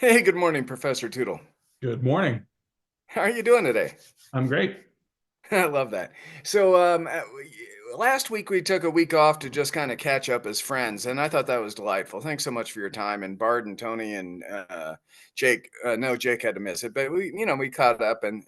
Hey, good morning, Professor Tootle. Good morning. How are you doing today? I'm great. I love that. So, last week we took a week off to just kind of catch up as friends, and I thought that was delightful. Thanks so much for your time. And Bard and Tony and Jake. No, Jake had to miss it, but we caught up and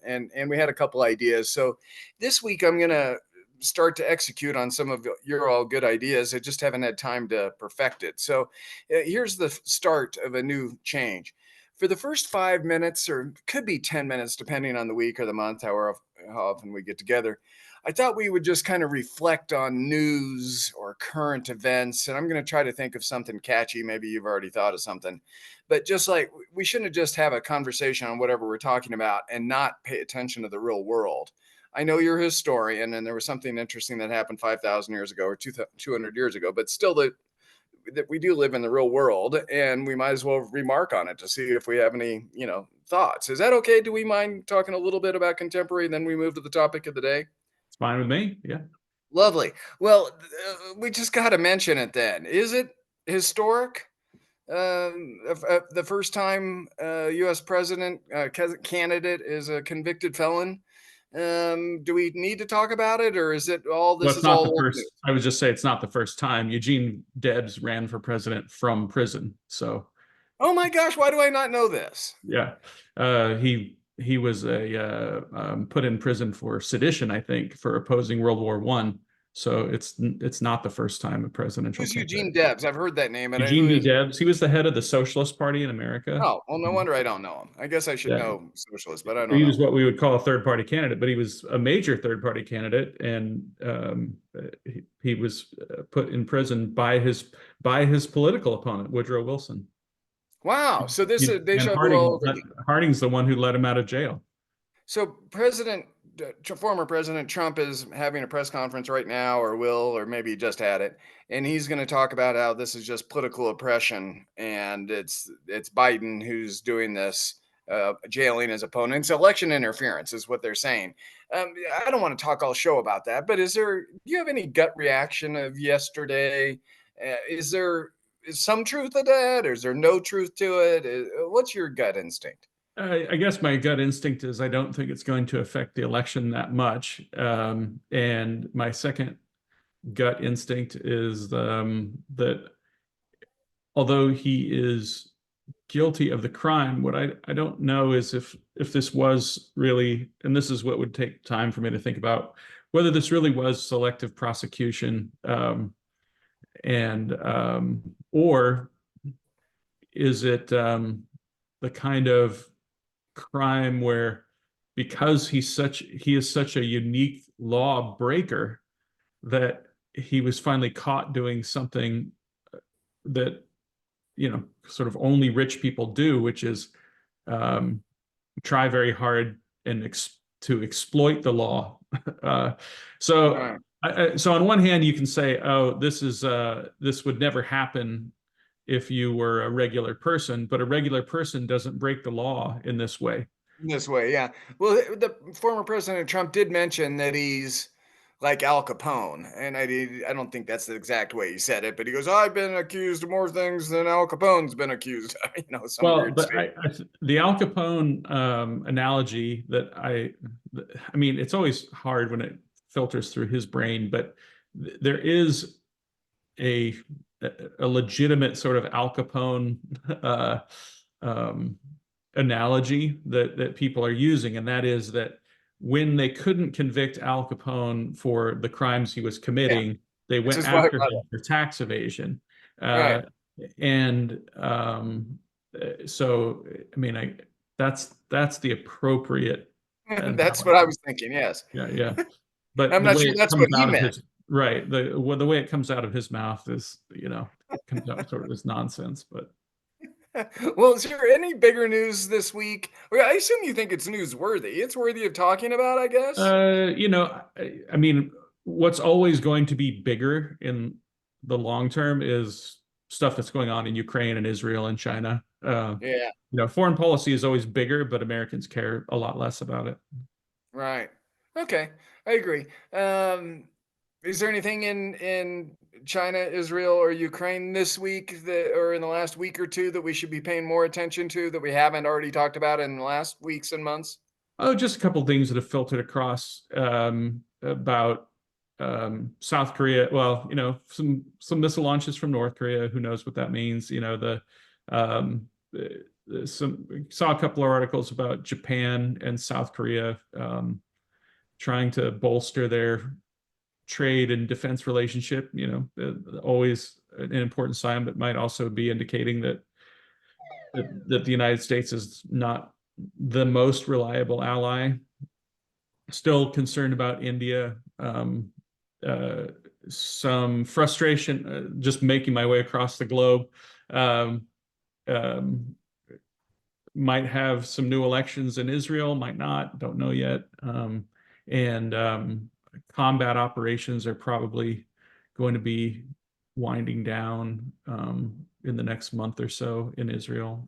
we had a couple ideas. So this week I'm gonna start to execute on some of your all good ideas. I just haven't had time to perfect it. So here's the start of a new change. For the first 5 minutes, or could be 10 minutes, depending on the week or the month, how often we get together, I thought we would just kind of reflect on news or current events. And I'm going to try to think of something catchy. Maybe you've already thought of something, but just like we shouldn't just have a conversation on whatever we're talking about and not pay attention to the real world. I know you're a historian and there was something interesting that happened 5,000 years ago or 200 years ago, but still, that we do live in the real world and we might as well remark on it to see if we have any, thoughts. Is that okay? Do we mind talking a little bit about contemporary and then we move to the topic of the day? It's fine with me. Yeah. Lovely. Well, we just got to mention it then. Is it historic? The first time U.S. president candidate is a convicted felon. Do we need to talk about it, or is it all Well, this it's is not all the old first. news? I would just say it's not the first time. Eugene Debs ran for president from prison. So, Oh my gosh, why do I not know this? yeah, he was put in prison for sedition, I think, for opposing World War One. So it's not the first time a presidential Who's candidate. Eugene Debs? I've heard that name, and Eugene who V. is it? Debs. He was the head of the Socialist Party in America. Oh, well, no wonder I don't know him. I guess I should Yeah, know socialist, but I don't he know. was what we would call a third party candidate, but he was a major third party candidate, and he was put in prison by his political opponent, Woodrow Wilson. Wow. So this is And deja vu all over again. Harding's the one who let him out of jail. So former President Trump is having a press conference right now, or will, or maybe he just had it, and he's going to talk about how this is just political oppression, and it's Biden who's doing this, jailing his opponents. Election interference is what they're saying. I don't want to talk all show about that, but do you have any gut reaction of yesterday? Is some truth to that, or is there no truth to it? What's your gut instinct? I guess my gut instinct is I don't think it's going to affect the election that much. And my second gut instinct is that although he is guilty of the crime, what I don't know is if this was really, and this is what would take time for me to think about, whether this really was selective prosecution, and or is it the kind of crime where because he is such a unique law breaker that he was finally caught doing something that sort of only rich people do, which is um, try very hard and to exploit the law. uh, so, Right. so on one hand, you can say, "Oh, this would never happen if you were a regular person," but a regular person doesn't break the law in this way. This way, yeah. Well, the former President Trump did mention that he's like Al Capone, and I don't think that's the exact way he said it, but he goes, "I've been accused of more things than Al Capone's been accused of," some Well, weird but statement. the Al Capone analogy that I mean, it's always hard when it filters through his brain, but there is a a legitimate sort of Al Capone uh, um, analogy that people are using, and that is that when they couldn't convict Al Capone for the crimes he was Yeah, committing, they which went is why I after brought him for tax evasion. it Uh, and so, I mean, that's the appropriate right. That's what I analogy. was thinking. Yes, Yeah, yeah. But I'm the not way sure it that's comes what he out of meant. his right, the way it comes out of his mouth is, comes out sort of as nonsense. But Well, is there any bigger news this week? Well, I assume you think it's newsworthy. It's worthy of talking about, I guess. I mean, what's always going to be bigger in the long term is stuff that's going on in Ukraine and Israel and China. Yeah. Foreign policy is always bigger, but Americans care a lot less about it. Right. Okay. I agree. Is there anything in China, Israel, or Ukraine this week that, or in the last week or two, that we should be paying more attention to that we haven't already talked about in the last weeks and months? Oh, just a couple of things that have filtered across about South Korea. Well, some missile launches from North Korea. Who knows what that means? Um, some saw a couple of articles about Japan and South Korea trying to bolster their trade and defense relationship. Always an important sign, but might also be indicating that the United States is not the most reliable ally. Still concerned about India. Uh, some frustration just making my way across the globe. Um, um, might have some new elections in Israel, might not, don't know yet. And combat operations are probably going to be winding down in the next month or so in Israel.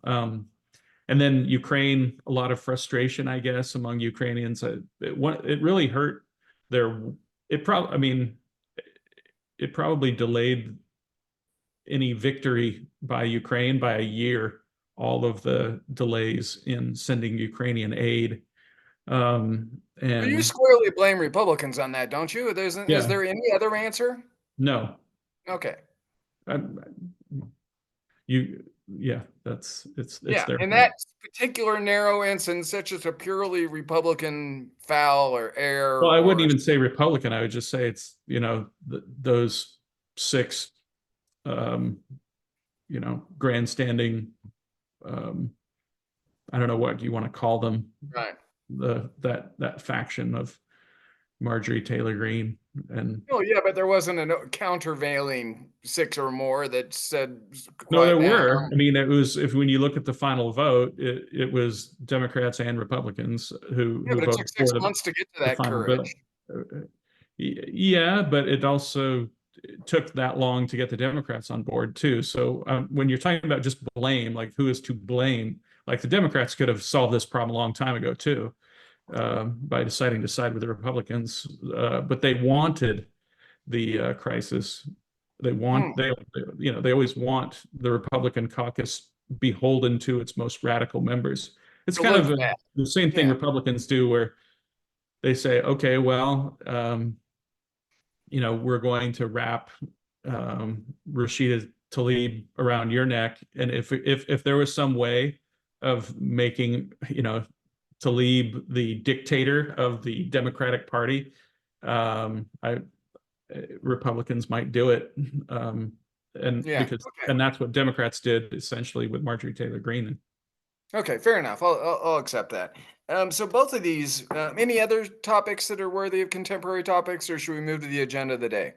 And then Ukraine, a lot of frustration, I guess, among Ukrainians. It really hurt their. I mean, it probably delayed any victory by Ukraine by a year. All of the delays in sending Ukrainian aid, Well, you and squarely blame Republicans on that, don't you? Is yeah, there any other answer? no, Okay. I, you, yeah, it's Yeah, their in fault. that particular narrow instance, such as a purely Republican foul or error Well, I wouldn't or even say Republican. I would just say it's those six, um, grandstanding. Um, I don't know what you want to call them. right. That faction of Marjorie Taylor Greene and Oh yeah, but there wasn't a countervailing six or more that said no, there quiet down. were. I mean, it was if when you look at the final vote, it was Democrats and Republicans Yeah, who but it voted took for 6 months to get to the that final courage. bill. Yeah, but it also took that long to get the Democrats on board too. So when you're talking about just blame, like who is to blame, like the Democrats could have solved this problem a long time ago too, by deciding to side with the Republicans. But they wanted the crisis. Hmm, They always want the Republican caucus beholden to its most radical members. It's to kind look of bad. the same thing Yeah. Republicans do, where they say, okay, well, we're going to wrap Rashida Tlaib around your neck, and if there was some way of making Tlaib the dictator of the Democratic Party, I Republicans might do it, and Yeah. because Okay. and that's what Democrats did essentially with Marjorie Taylor Greene. Okay. Fair enough. I'll accept that. So both of these. Any other topics that are worthy of contemporary topics, or should we move to the agenda of the day?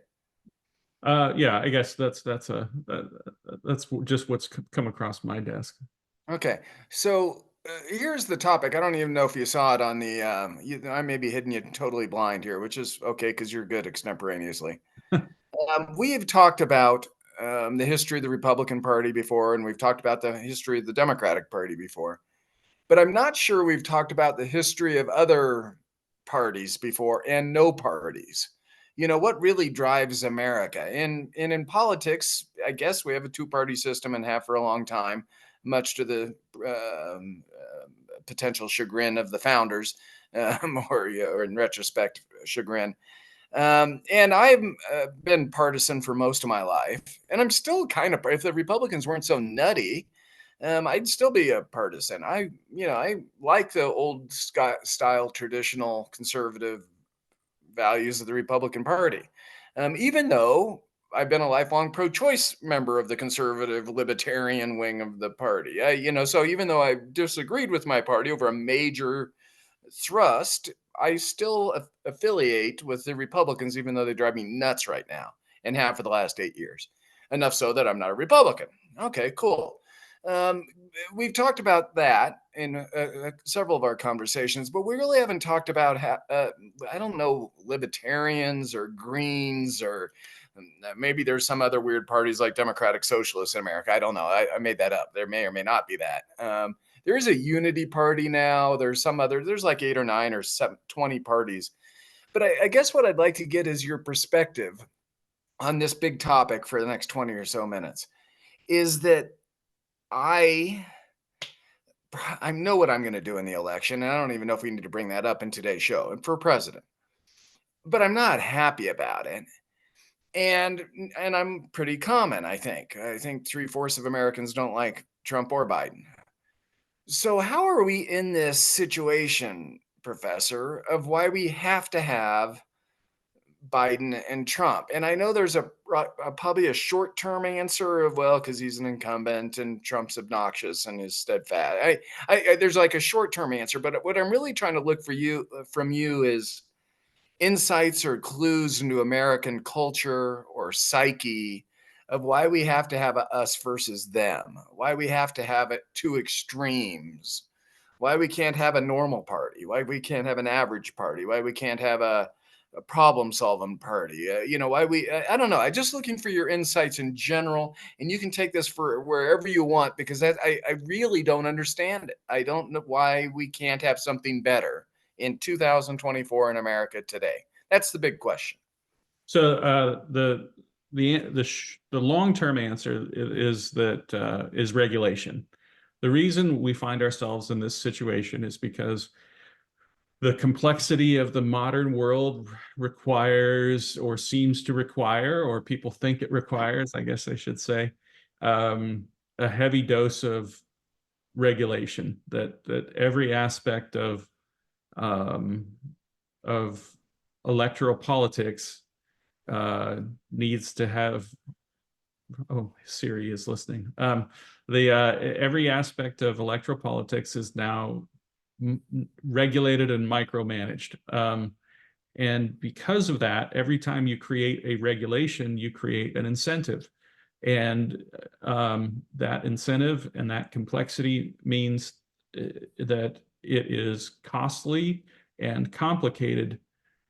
Yeah, I guess that's just what's come across my desk. Okay. So here's the topic. I don't even know if you saw it on the. I may be hitting you totally blind here, which is okay because you're good extemporaneously. We have talked about the history of the Republican Party before, and we've talked about the history of the Democratic Party before. But I'm not sure we've talked about the history of other parties before and no parties. What really drives America? And in politics, I guess we have a two-party system and have for a long time, much to the potential chagrin of the founders, or in retrospect, chagrin. And I've been partisan for most of my life, and I'm still kind of. If the Republicans weren't so nutty, I'd still be a partisan. I like the old style, traditional conservative values of the Republican Party, even though I've been a lifelong pro-choice member of the conservative libertarian wing of the party. So even though I disagreed with my party over a major thrust, I still affiliate with the Republicans, even though they drive me nuts right now and have for the last 8 years. Enough so that I'm not a Republican. Okay, cool. Um, we've talked about that in several of our conversations, but we really haven't talked about, I don't know, libertarians or Greens or maybe there's some other weird parties like Democratic Socialists in America. I don't know. I made that up. There may or may not be that. There is a unity party now. There's like 8 or 9 or 20 parties. But I guess what I'd like to get is your perspective on this big topic for the next 20 or so minutes is that I I know what I'm going to do in the election, and I don't even know if we need to bring that up in today's show and for president. But I'm not happy about it. And I'm pretty common, I think. I think three-fourths of Americans don't like Trump or Biden. So how are we in this situation, Professor, of why we have to have Biden and Trump? And I know there's probably a short-term answer of, well, because he's an incumbent and Trump's obnoxious and is steadfast. There's like a short-term answer, but what I'm really trying to look for you from you is insights or clues into American culture or psyche of why we have to have a us versus them, why we have to have it two extremes, why we can't have a normal party, why we can't have an average party, why we can't have a problem solving party. Why I don't know. I'm just looking for your insights in general, and you can take this for wherever you want because I really don't understand it. I don't know why we can't have something better in 2024 in America today. That's the big question. So the long-term answer is that is regulation. The reason we find ourselves in this situation is because the complexity of the modern world requires, or seems to require, or people think it requires, I guess I should say, a heavy dose of regulation. That every aspect of electoral politics needs to have. Oh, Siri is listening. Every aspect of electoral politics is now regulated and micromanaged. And because of that, every time you create a regulation, you create an incentive. And that incentive and that complexity means that it is costly and complicated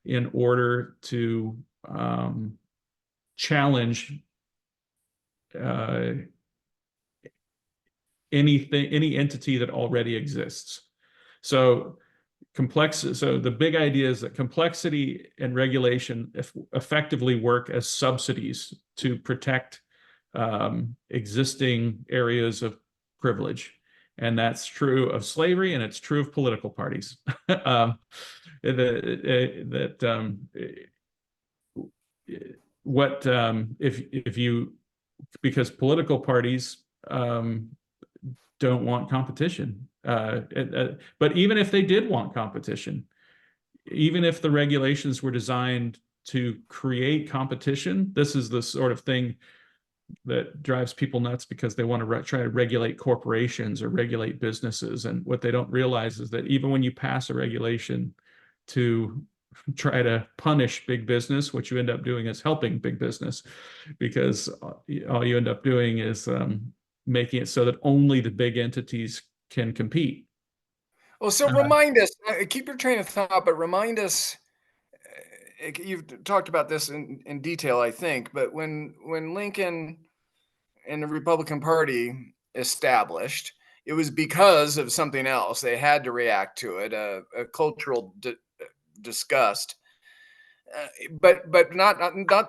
in order to challenge any entity that already exists. So the big idea is that complexity and regulation effectively work as subsidies to protect existing areas of privilege. And that's true of slavery, and it's true of political parties. Because political parties don't want competition. But even if they did want competition, even if the regulations were designed to create competition, this is the sort of thing that drives people nuts because they want to try to regulate corporations or regulate businesses. And what they don't realize is that even when you pass a regulation to try to punish big business, what you end up doing is helping big business, because all you end up doing is making it so that only the big entities can compete. Well, so remind us, keep your train of thought, but remind us, you've talked about this in detail, I think, but when Lincoln and the Republican Party established, it was because of something else. They had to react to it, a cultural disgust. But not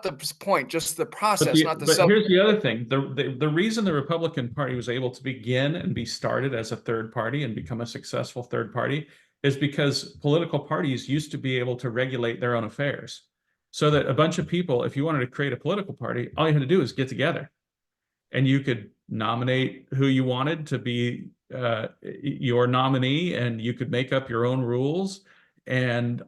the point, just the process, not the But subject. here's the other thing. The reason the Republican Party was able to begin and be started as a third party and become a successful third party is because political parties used to be able to regulate their own affairs. So that a bunch of people, if you wanted to create a political party, all you had to do is get together. And you could nominate who you wanted to be your nominee, and you could make up your own rules. And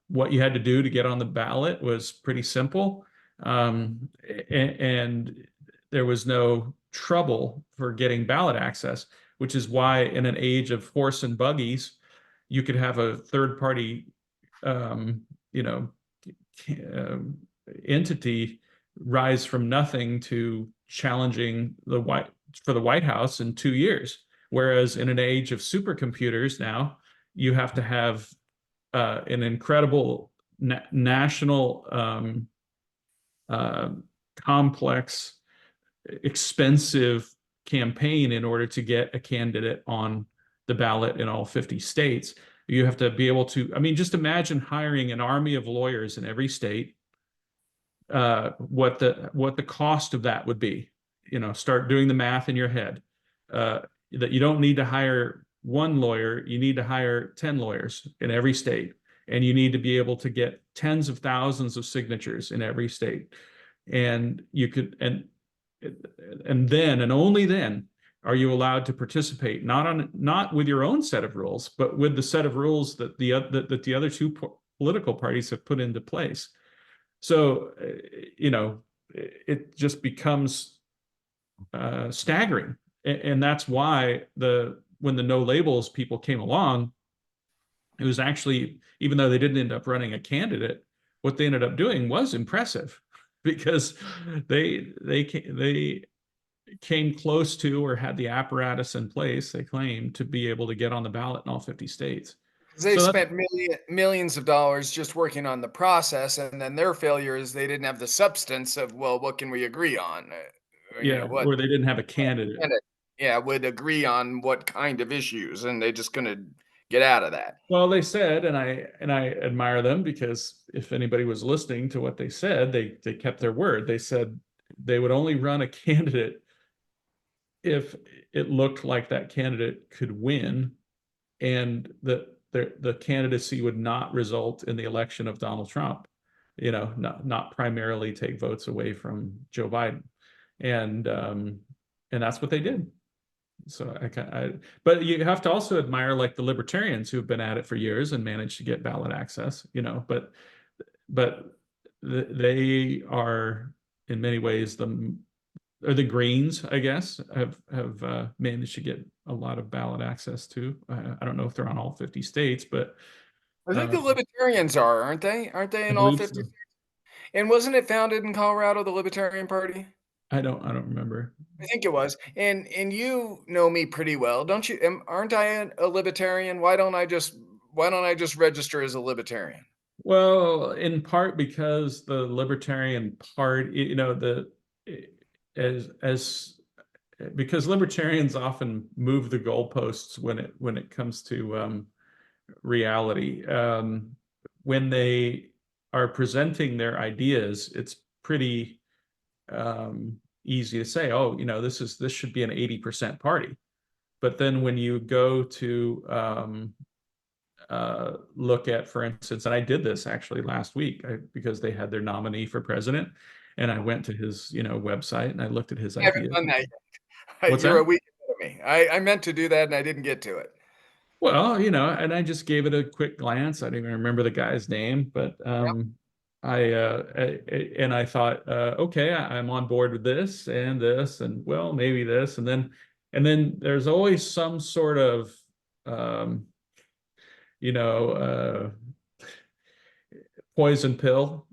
what you had to do to get on the ballot was pretty simple. And there was no trouble for getting ballot access, which is why in an age of horse and buggies, you could have a third party, entity rise from nothing to challenging for the White House in 2 years. Whereas in an age of supercomputers now, you have to have an incredible national complex, expensive campaign in order to get a candidate on the ballot in all 50 states. You have to be able to, I mean, just imagine hiring an army of lawyers in every state, what the cost of that would be. Start doing the math in your head. That you don't need to hire one lawyer, you need to hire 10 lawyers in every state, and you need to be able to get tens of thousands of signatures in every state. And you could, and then, and only then, are you allowed to participate, not with your own set of rules, but with the set of rules that the other two political parties have put into place. So, it just becomes staggering. And that's why when the no labels people came along, it was actually, even though they didn't end up running a candidate, what they ended up doing was impressive, because they came close to, or had the apparatus in place, they claim, to be able to get on the ballot in all 50 states. They So spent millions of dollars just working on the process, and then their failure is they didn't have the substance of, well, what can we agree on? yeah, What or they didn't have a candidate. yeah, would agree on what kind of issues, and they just couldn't get out of that. Well, they said, and I admire them, because if anybody was listening to what they said, they kept their word. They said they would only run a candidate if it looked like that candidate could win, and the candidacy would not result in the election of Donald Trump, not primarily take votes away from Joe Biden. And that's what they did. So but you have to also admire, like, the libertarians who've been at it for years and managed to get ballot access, but they are in many ways the Greens, I guess, have managed to get a lot of ballot access too. I don't know if they're on all 50 states, but I think the Libertarians are, aren't they? Aren't they I in all believe 50 so. states? And wasn't it founded in Colorado, the Libertarian Party? I don't remember. I think it was. And you know me pretty well, don't you? Aren't I a libertarian? Why don't I just register as a libertarian? Well, in part because the Libertarian Party, as because libertarians often move the goalposts when it comes to reality. When they are presenting their ideas, it's pretty easy to say, oh, this should be an 80% party. But then when you go to look at, for instance, and I did this actually last week, because they had their nominee for president, and I went to his website and I looked at his I haven't ideas. done that yet. What's You're that? a week ahead of me. I meant to do that and I didn't get to it. Well, and I just gave it a quick glance. I don't even remember the guy's name, but I thought, okay, I'm on board with this, and well, maybe this, and then there's always some sort of um, poison pill,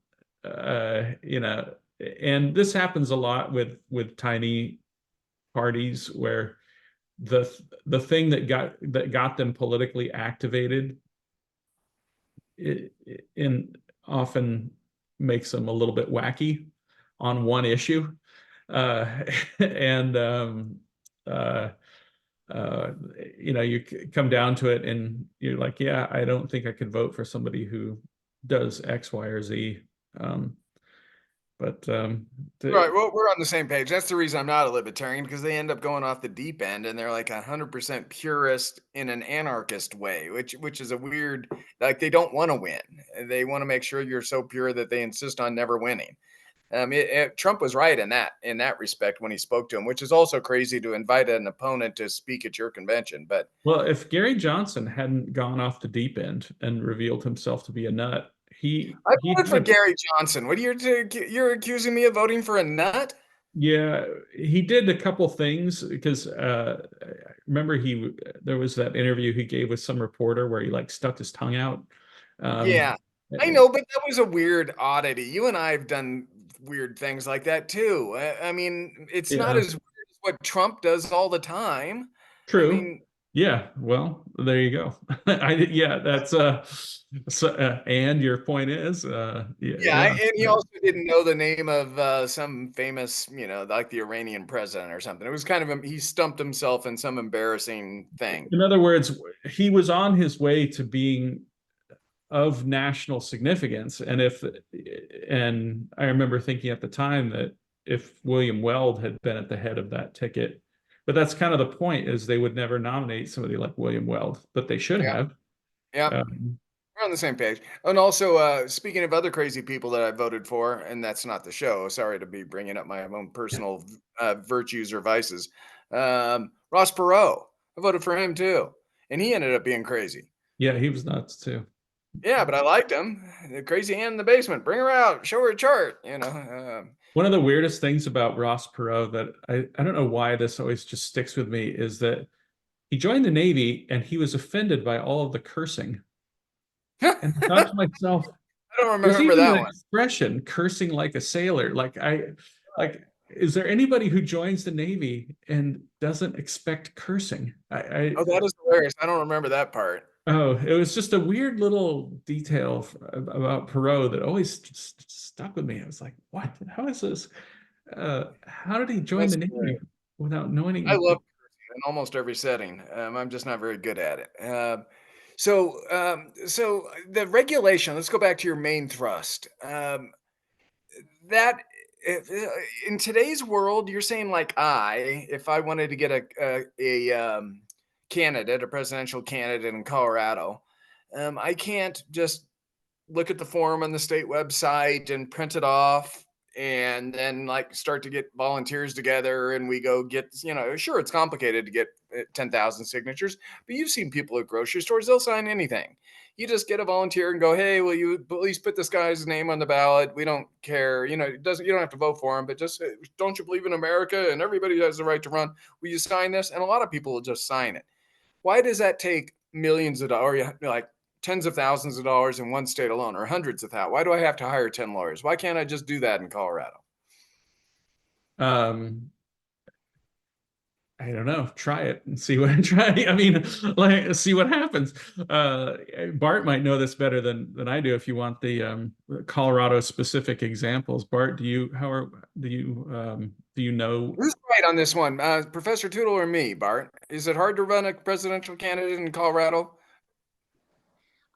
and this happens a lot with tiny parties, where the thing that got them politically activated, in often makes them a little bit wacky on one issue, and uh, you come down to it and you're like, yeah, I don't think I could vote for somebody who does X, Y, or Z. But Right. Well, we're on the same page. That's the reason I'm not a libertarian, because they end up going off the deep end and they're like 100% purist in an anarchist way, which is a weird, like, they don't want to win. They want to make sure you're so pure that they insist on never winning. Trump was right in that respect when he spoke to him, which is also crazy to invite an opponent to speak at your convention. But well, if Gary Johnson hadn't gone off the deep end and revealed himself to be a nut, I he voted for did. Gary Johnson. What are you're accusing me of voting for a nut? Yeah, he did a couple things, because remember, there was that interview he gave with some reporter where he, like, stuck his tongue out. Yeah, Um, I know, but that was a weird oddity. You and I have done weird things like that too. I mean, it's not yeah, as weird as what Trump does all the time. I true. mean, Yeah, well, there you go. Yeah, that's so, and your point is yeah, Yeah, yeah. and he also didn't know the name of some famous, like the Iranian president or something. It was kind of he stumped himself in some embarrassing thing. In other words, he was on his way to being of national significance. And I remember thinking at the time that if William Weld had been at the head of that ticket, but that's kind of the point is they would never nominate somebody like William Weld, but they should Yeah, have. yeah. Um, We're on the same page. And also, speaking of other crazy people that I voted for, and that's not the show. Sorry to be bringing up my own personal virtues or vices. Ross Perot, I voted for him too, and he ended up being crazy. yeah, he was nuts too. Yeah, but I liked him. The crazy Ann in the basement. Bring her out. Show her a chart. One of the weirdest things about Ross Perot that I don't know why this always just sticks with me is that he joined the Navy and he was offended by all of the cursing. And I thought to I myself, don't there's remember even that an one. expression, cursing like a sailor. Like, is there anybody who joins the Navy and doesn't expect cursing? Oh, that is hilarious. I don't remember that part. Oh, it was just a weird little detail about Perot that always just stuck with me. I was like, what? How is this? How did he join That's the Navy hilarious. without I knowing? love cursing in almost every setting. I'm just not very good at it. So the regulation. Let's go back to your main thrust. That in today's world, you're saying like if I wanted to get a candidate, a presidential candidate in Colorado, I can't just look at the form on the state website and print it off and then like start to get volunteers together and we go get, sure, it's complicated to get 10,000 signatures, but you've seen people at grocery stores, they'll sign anything. You just get a volunteer and go, hey, will you at least put this guy's name on the ballot? We don't care, it doesn't, you don't have to vote for him, but just don't you believe in America and everybody has the right to run? Will you sign this? And a lot of people will just sign it. Why does that take millions of dollars, like tens of thousands of dollars in one state alone, or hundreds of thousands? Why do I have to hire 10 lawyers? Why can't I just do that in Colorado? Um, I don't know. Try it and see what try. I mean, like see what happens. Bart might know this better than I do. If you want the Colorado specific examples, Bart, do you know? Who's right on this one, Professor Tootle or me, Bart? Is it hard to run a presidential candidate in Colorado?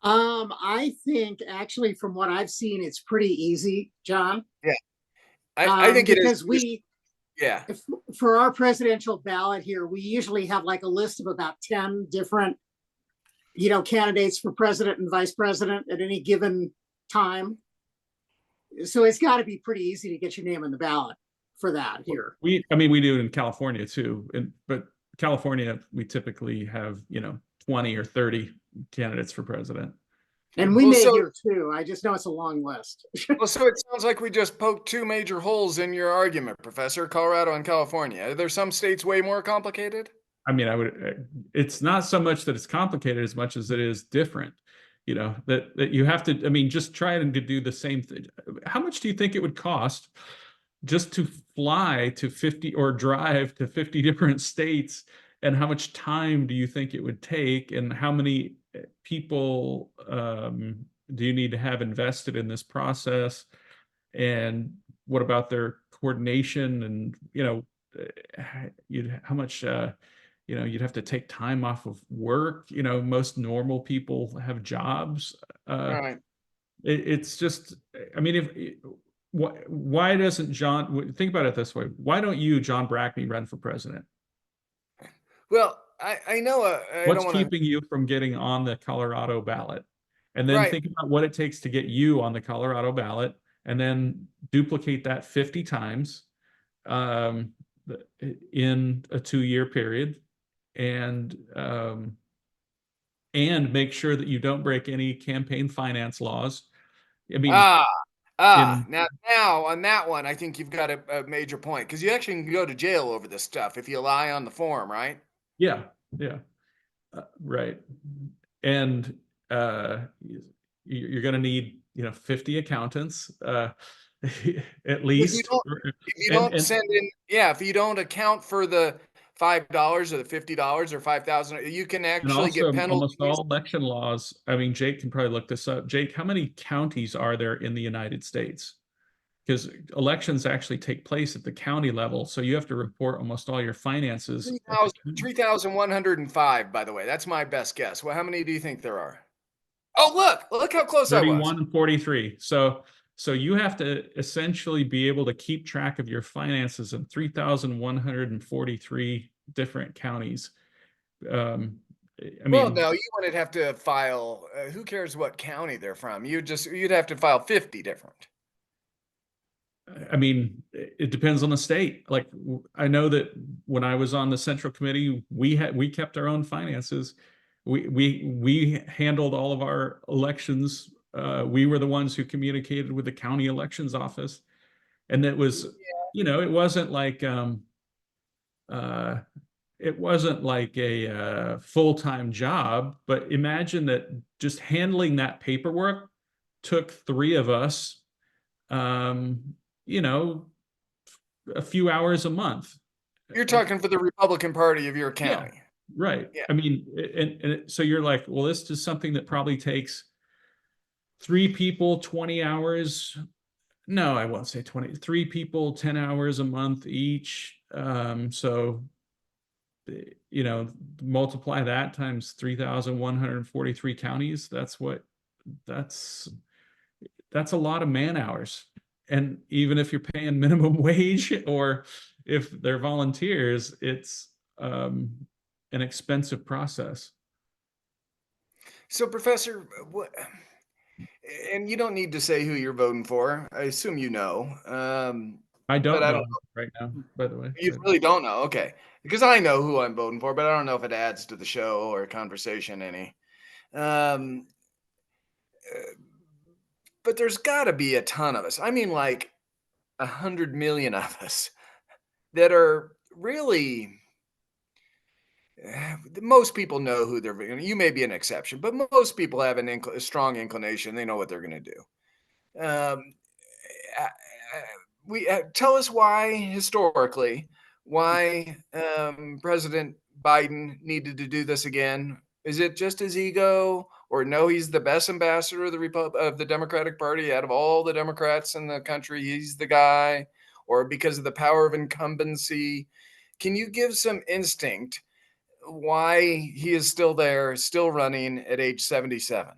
I think actually from what I've seen, it's pretty easy, John. Yeah, I think it is. Because Yeah. for our presidential ballot here, we usually have like a list of about 10 different, candidates for president and vice president at any given time. So it's got to be pretty easy to get your name on the ballot for that here. I mean, we do it in California too, but California, we typically have 20 or 30 candidates for president. And we may here too. I just know it's a long list. Well, so it sounds like we just poked two major holes in your argument, Professor. Colorado and California. Are there some states way more complicated? I mean, it's not so much that it's complicated as much as it is different. That you have to, I mean, just try and do the same thing. How much do you think it would cost just to fly to 50 or drive to 50 different states? And how much time do you think it would take? And how many people do you need to have invested in this process? And what about their coordination? And, how much, you'd have to take time off of work. Most normal people have jobs. Right. It's just, I mean, why doesn't John, think about it this way. Why don't you, John Brackney, run for president? Well, I know. What's keeping you from getting on the Colorado ballot? And then Right. think about what it takes to get you on the Colorado ballot, and then duplicate that 50 times in a 2-year period, and make sure that you don't break any campaign finance laws. I mean, now on that one, I think you've got a major point because you actually can go to jail over this stuff if you lie on the form, right? Yeah, right. And you're going to need 50 accountants at least. If you don't send in, if you don't account for the $5 or the $50 or 5,000. You can And actually also, get penalties. almost all election laws, I mean, Jake can probably look this up. Jake, how many counties are there in the United States? Because elections actually take place at the county level, so you have to report almost all your finances. 3,105, by the way. That's my best guess. Well, how many do you think there are? Oh, look how close I was. 31 and 43. So you have to essentially be able to keep track of your finances in 3,143 different counties. I Well, mean, no, you wouldn't have to file. Who cares what county they're from? You'd have to file 50 different. it depends on the state. Like I know that when I was on the central committee, we kept our own finances. We handled all of our elections. We were the ones who communicated with the county elections office, and it was, it wasn't like a full-time job. But imagine that just handling that paperwork took 3 of us, a few hours a month. You're talking for the Republican Party of your county. Yeah, right. Yeah. I mean, so you're like, well, this is something that probably takes 3 people, 20 hours. No, I won't say 20. 3 people, 10 hours a month each. So, multiply that times 3,143 counties. That's a lot of man hours. And even if you're paying minimum wage or if they're volunteers, it's an expensive process. So, Professor, and you don't need to say who you're voting for. I assume you know. I don't but know right now, by the way. You really don't know? Okay. Because I know who I'm voting for, but I don't know if it adds to the show or conversation any. But there's got to be a ton of us. I mean, like 100 million of us that are really. Most people know who they're. You may be an exception, but most people have a strong inclination. They know what they're going to do. Tell us why historically President Biden needed to do this again. Is it just his ego, or no, he's the best ambassador of the Democratic Party out of all the Democrats in the country? He's the guy, or because of the power of incumbency? Can you give some instinct why he is still there, still running at age 77?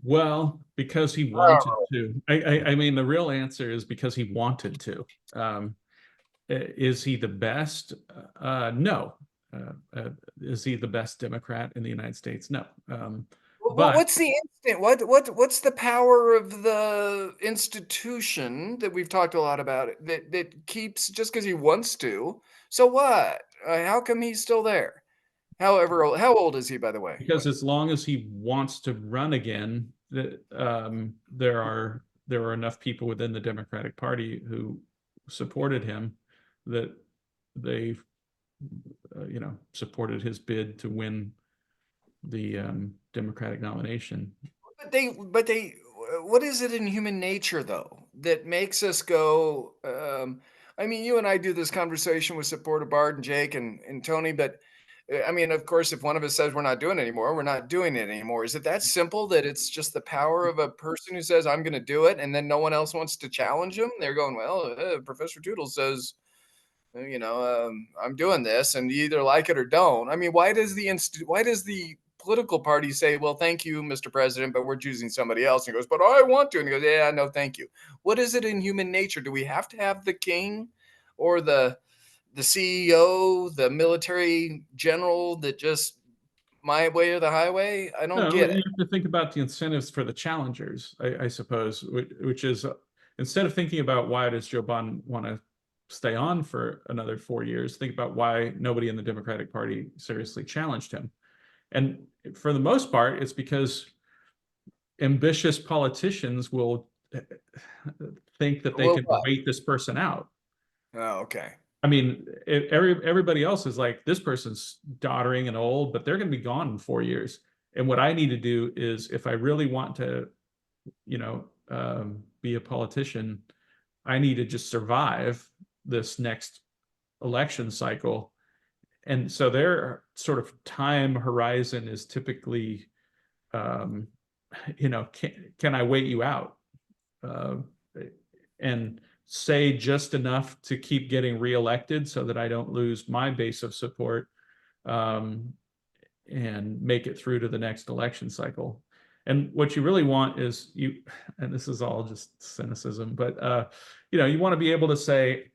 Well, because he wanted to. I mean, the real answer is because he wanted to. Is he the best? No. Is he the best Democrat in the United States? No. But what's the instinct? What's the power of the institution that we've talked a lot about that keeps, just because he wants to? So what? How come he's still there? However, how old is he, by the way? Because as long as he wants to run again, there are enough people within the Democratic Party who supported him that they, supported his bid to win the Democratic nomination. But they, what is it in human nature though that makes us go? I mean, you and I do this conversation with support of Bard and Jake and Tony, but I mean, of course, if one of us says we're not doing it anymore, we're not doing it anymore. Is it that simple that it's just the power of a person who says, I'm going to do it, and then no one else wants to challenge him? They're going, well, Professor Toodles says, I'm doing this, and you either like it or don't. I mean, why does the political party say, well, thank you, Mr. President, but we're choosing somebody else? And he goes, but I want to. And he goes, yeah, no, thank you. What is it in human nature? Do we have to have the king or the CEO, the military general that just my way or the highway? I don't get it. You have to think about the incentives for the challengers, I suppose, which is, instead of thinking about why does Joe Biden want to stay on for another 4 years, think about why nobody in the Democratic Party seriously challenged him. And for the most part, it's because ambitious politicians will think that they can wait this person out. Oh, okay. I mean, everybody else is like, this person's doddering and old, but they're going to be gone in 4 years. And what I need to do is, if I really want to, be a politician, I need to just survive this next election cycle. And so their sort of time horizon is typically, can I wait you out? And say just enough to keep getting reelected so that I don't lose my base of support, and make it through to the next election cycle. And what you really want is and this is all just cynicism, but you want to be able to say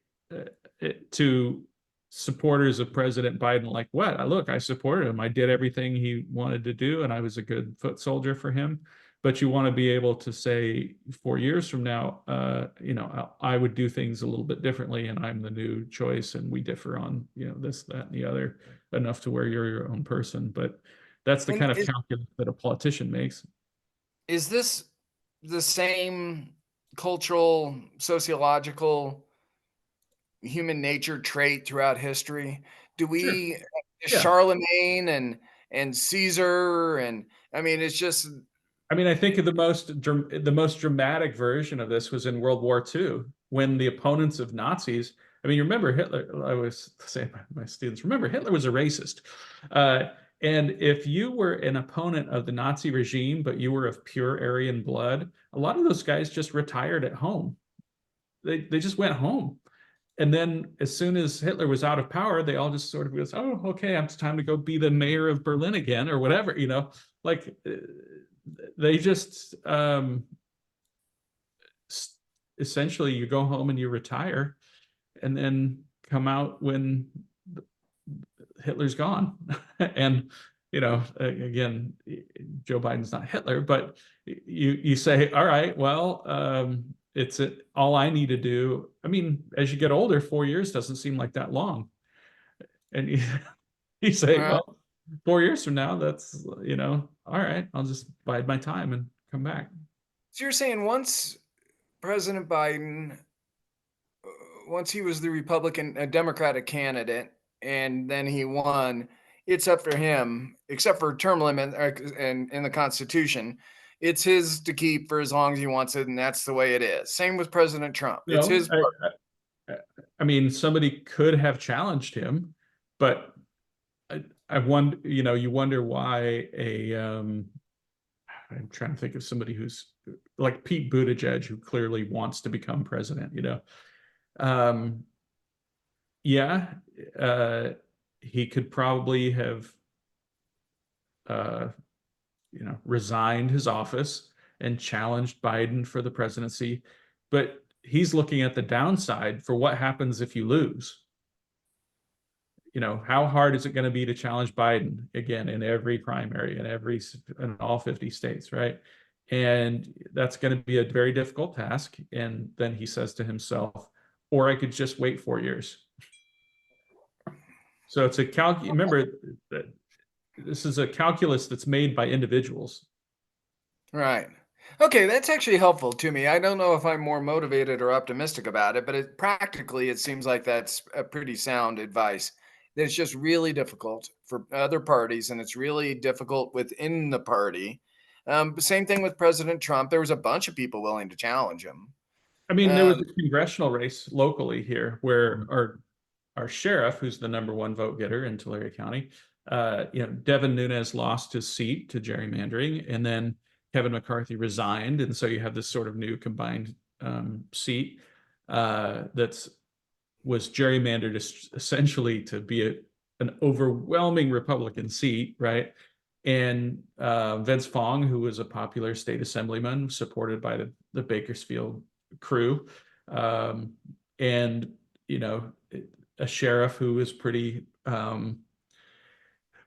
to supporters of President Biden, like, look, I supported him. I did everything he wanted to do, and I was a good foot soldier for him. But you want to be able to say 4 years from now, I would do things a little bit differently, and I'm the new choice, and we differ on, this, that, and the other, enough to where you're your own person. But that's the kind of calculus that a politician makes. Is this the same cultural, sociological, human nature trait throughout history? Do we, Sure. Charlemagne and Caesar, and I mean, it's just. I mean, I think the most dramatic version of this was in World War II, when the opponents of Nazis. I mean, you remember Hitler? I was saying to my students, remember Hitler was a racist. And if you were an opponent of the Nazi regime, but you were of pure Aryan blood, a lot of those guys just retired at home. They just went home. And then as soon as Hitler was out of power, they all just sort of goes, oh, okay, it's time to go be the mayor of Berlin again, or whatever, like they just essentially, you go home and you retire, and then come out when Hitler's gone. And again, Joe Biden's not Hitler, but you say, all right, well, it's all I need to do. I mean, as you get older, 4 years doesn't seem like that long. And you say, well, 4 years from now, that's, all right, I'll just bide my time and come back. So you're saying once President Biden, once he was the Democratic candidate, and then he won, it's up for him, except for term limit and in the Constitution, it's his to keep for as long as he wants it, and that's the way it is. Same with President Trump. It's his. I mean, somebody could have challenged him, but I wonder, you wonder why I'm trying to think of somebody who's like Pete Buttigieg, who clearly wants to become president, he could probably have, resigned his office and challenged Biden for the presidency, but he's looking at the downside for what happens if you lose. How hard is it going to be to challenge Biden again in every primary, in all 50 states, right? And that's going to be a very difficult task. And then he says to himself, or I could just wait 4 years. So it's remember that this is a calculus that's made by individuals. Right. Okay, that's actually helpful to me. I don't know if I'm more motivated or optimistic about it, but practically it seems like that's a pretty sound advice. It's just really difficult for other parties, and it's really difficult within the party. Same thing with President Trump. There was a bunch of people willing to challenge him. I mean, there was a congressional race locally here where our sheriff, who's the #1 vote getter in Tulare County, Devin Nunes lost his seat to gerrymandering, and then Kevin McCarthy resigned, and so you have this sort of new combined seat was gerrymandered essentially to be an overwhelming Republican seat, right? And Vince Fong, who was a popular state assemblyman supported by the Bakersfield crew, and a sheriff who was pretty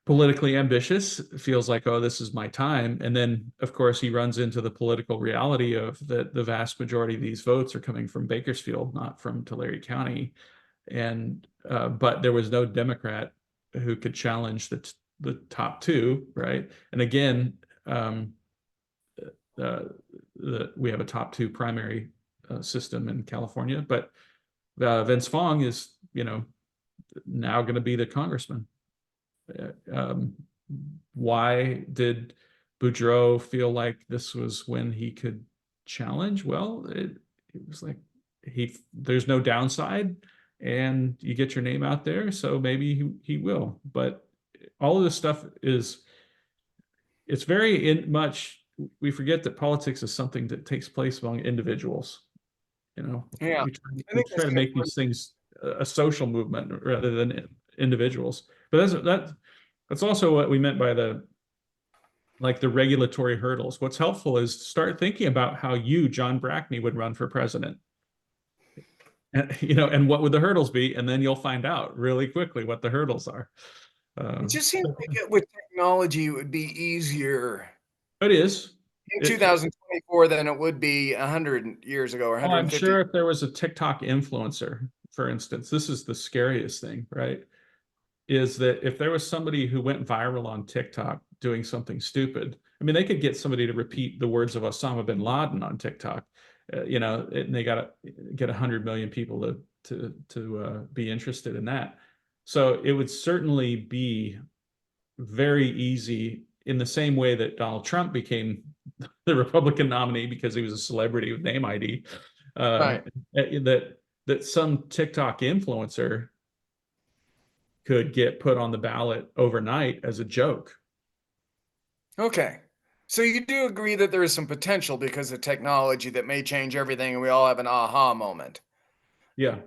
politically ambitious, feels like, oh, this is my time. And then, of course, he runs into the political reality of that the vast majority of these votes are coming from Bakersfield, not from Tulare County. And but there was no Democrat who could challenge the top two, right? And again, we have a top two primary system in California, but Vince Fong is, now going to be the congressman. Why did Boudreaux feel like this was when he could challenge? Well, it was like there's no downside. and you get your name out there. So maybe he will. But all of this stuff it's very much, we forget that politics is something that takes place among individuals. Yeah, We I we think try that's to an make important. these things a social movement rather than individuals. But that's also what we meant by the regulatory hurdles. What's helpful is to start thinking about how you, John Brackney, would run for president. And, and what would the hurdles be? And then you'll find out really quickly what the hurdles are. It just seems like with technology, it would be easier It is. in 2024 than it would be 100 years ago or Well, I'm 150. sure if there was a TikTok influencer, for instance, this is the scariest thing, right? Is that if there was somebody who went viral on TikTok doing something stupid, I mean, they could get somebody to repeat the words of Osama bin Laden on TikTok, and they got to get 100 million people to be interested in that. So it would certainly be very easy, in the same way that Donald Trump became the Republican nominee because he was a celebrity with name ID, Right. that some TikTok influencer could get put on the ballot overnight as a joke. Okay. So you do agree that there is some potential because of technology that may change everything and we all have an aha moment. Yeah.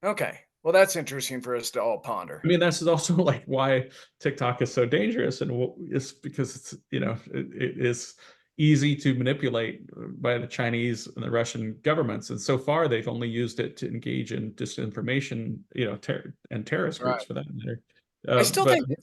Okay. Well, that's interesting for us to all ponder. I mean, that's also like why TikTok is so dangerous, and it's because it's, it is easy to manipulate by the Chinese and the Russian governments. And so far, they've only used it to engage in disinformation, and terrorist groups Right. for that matter. I still But think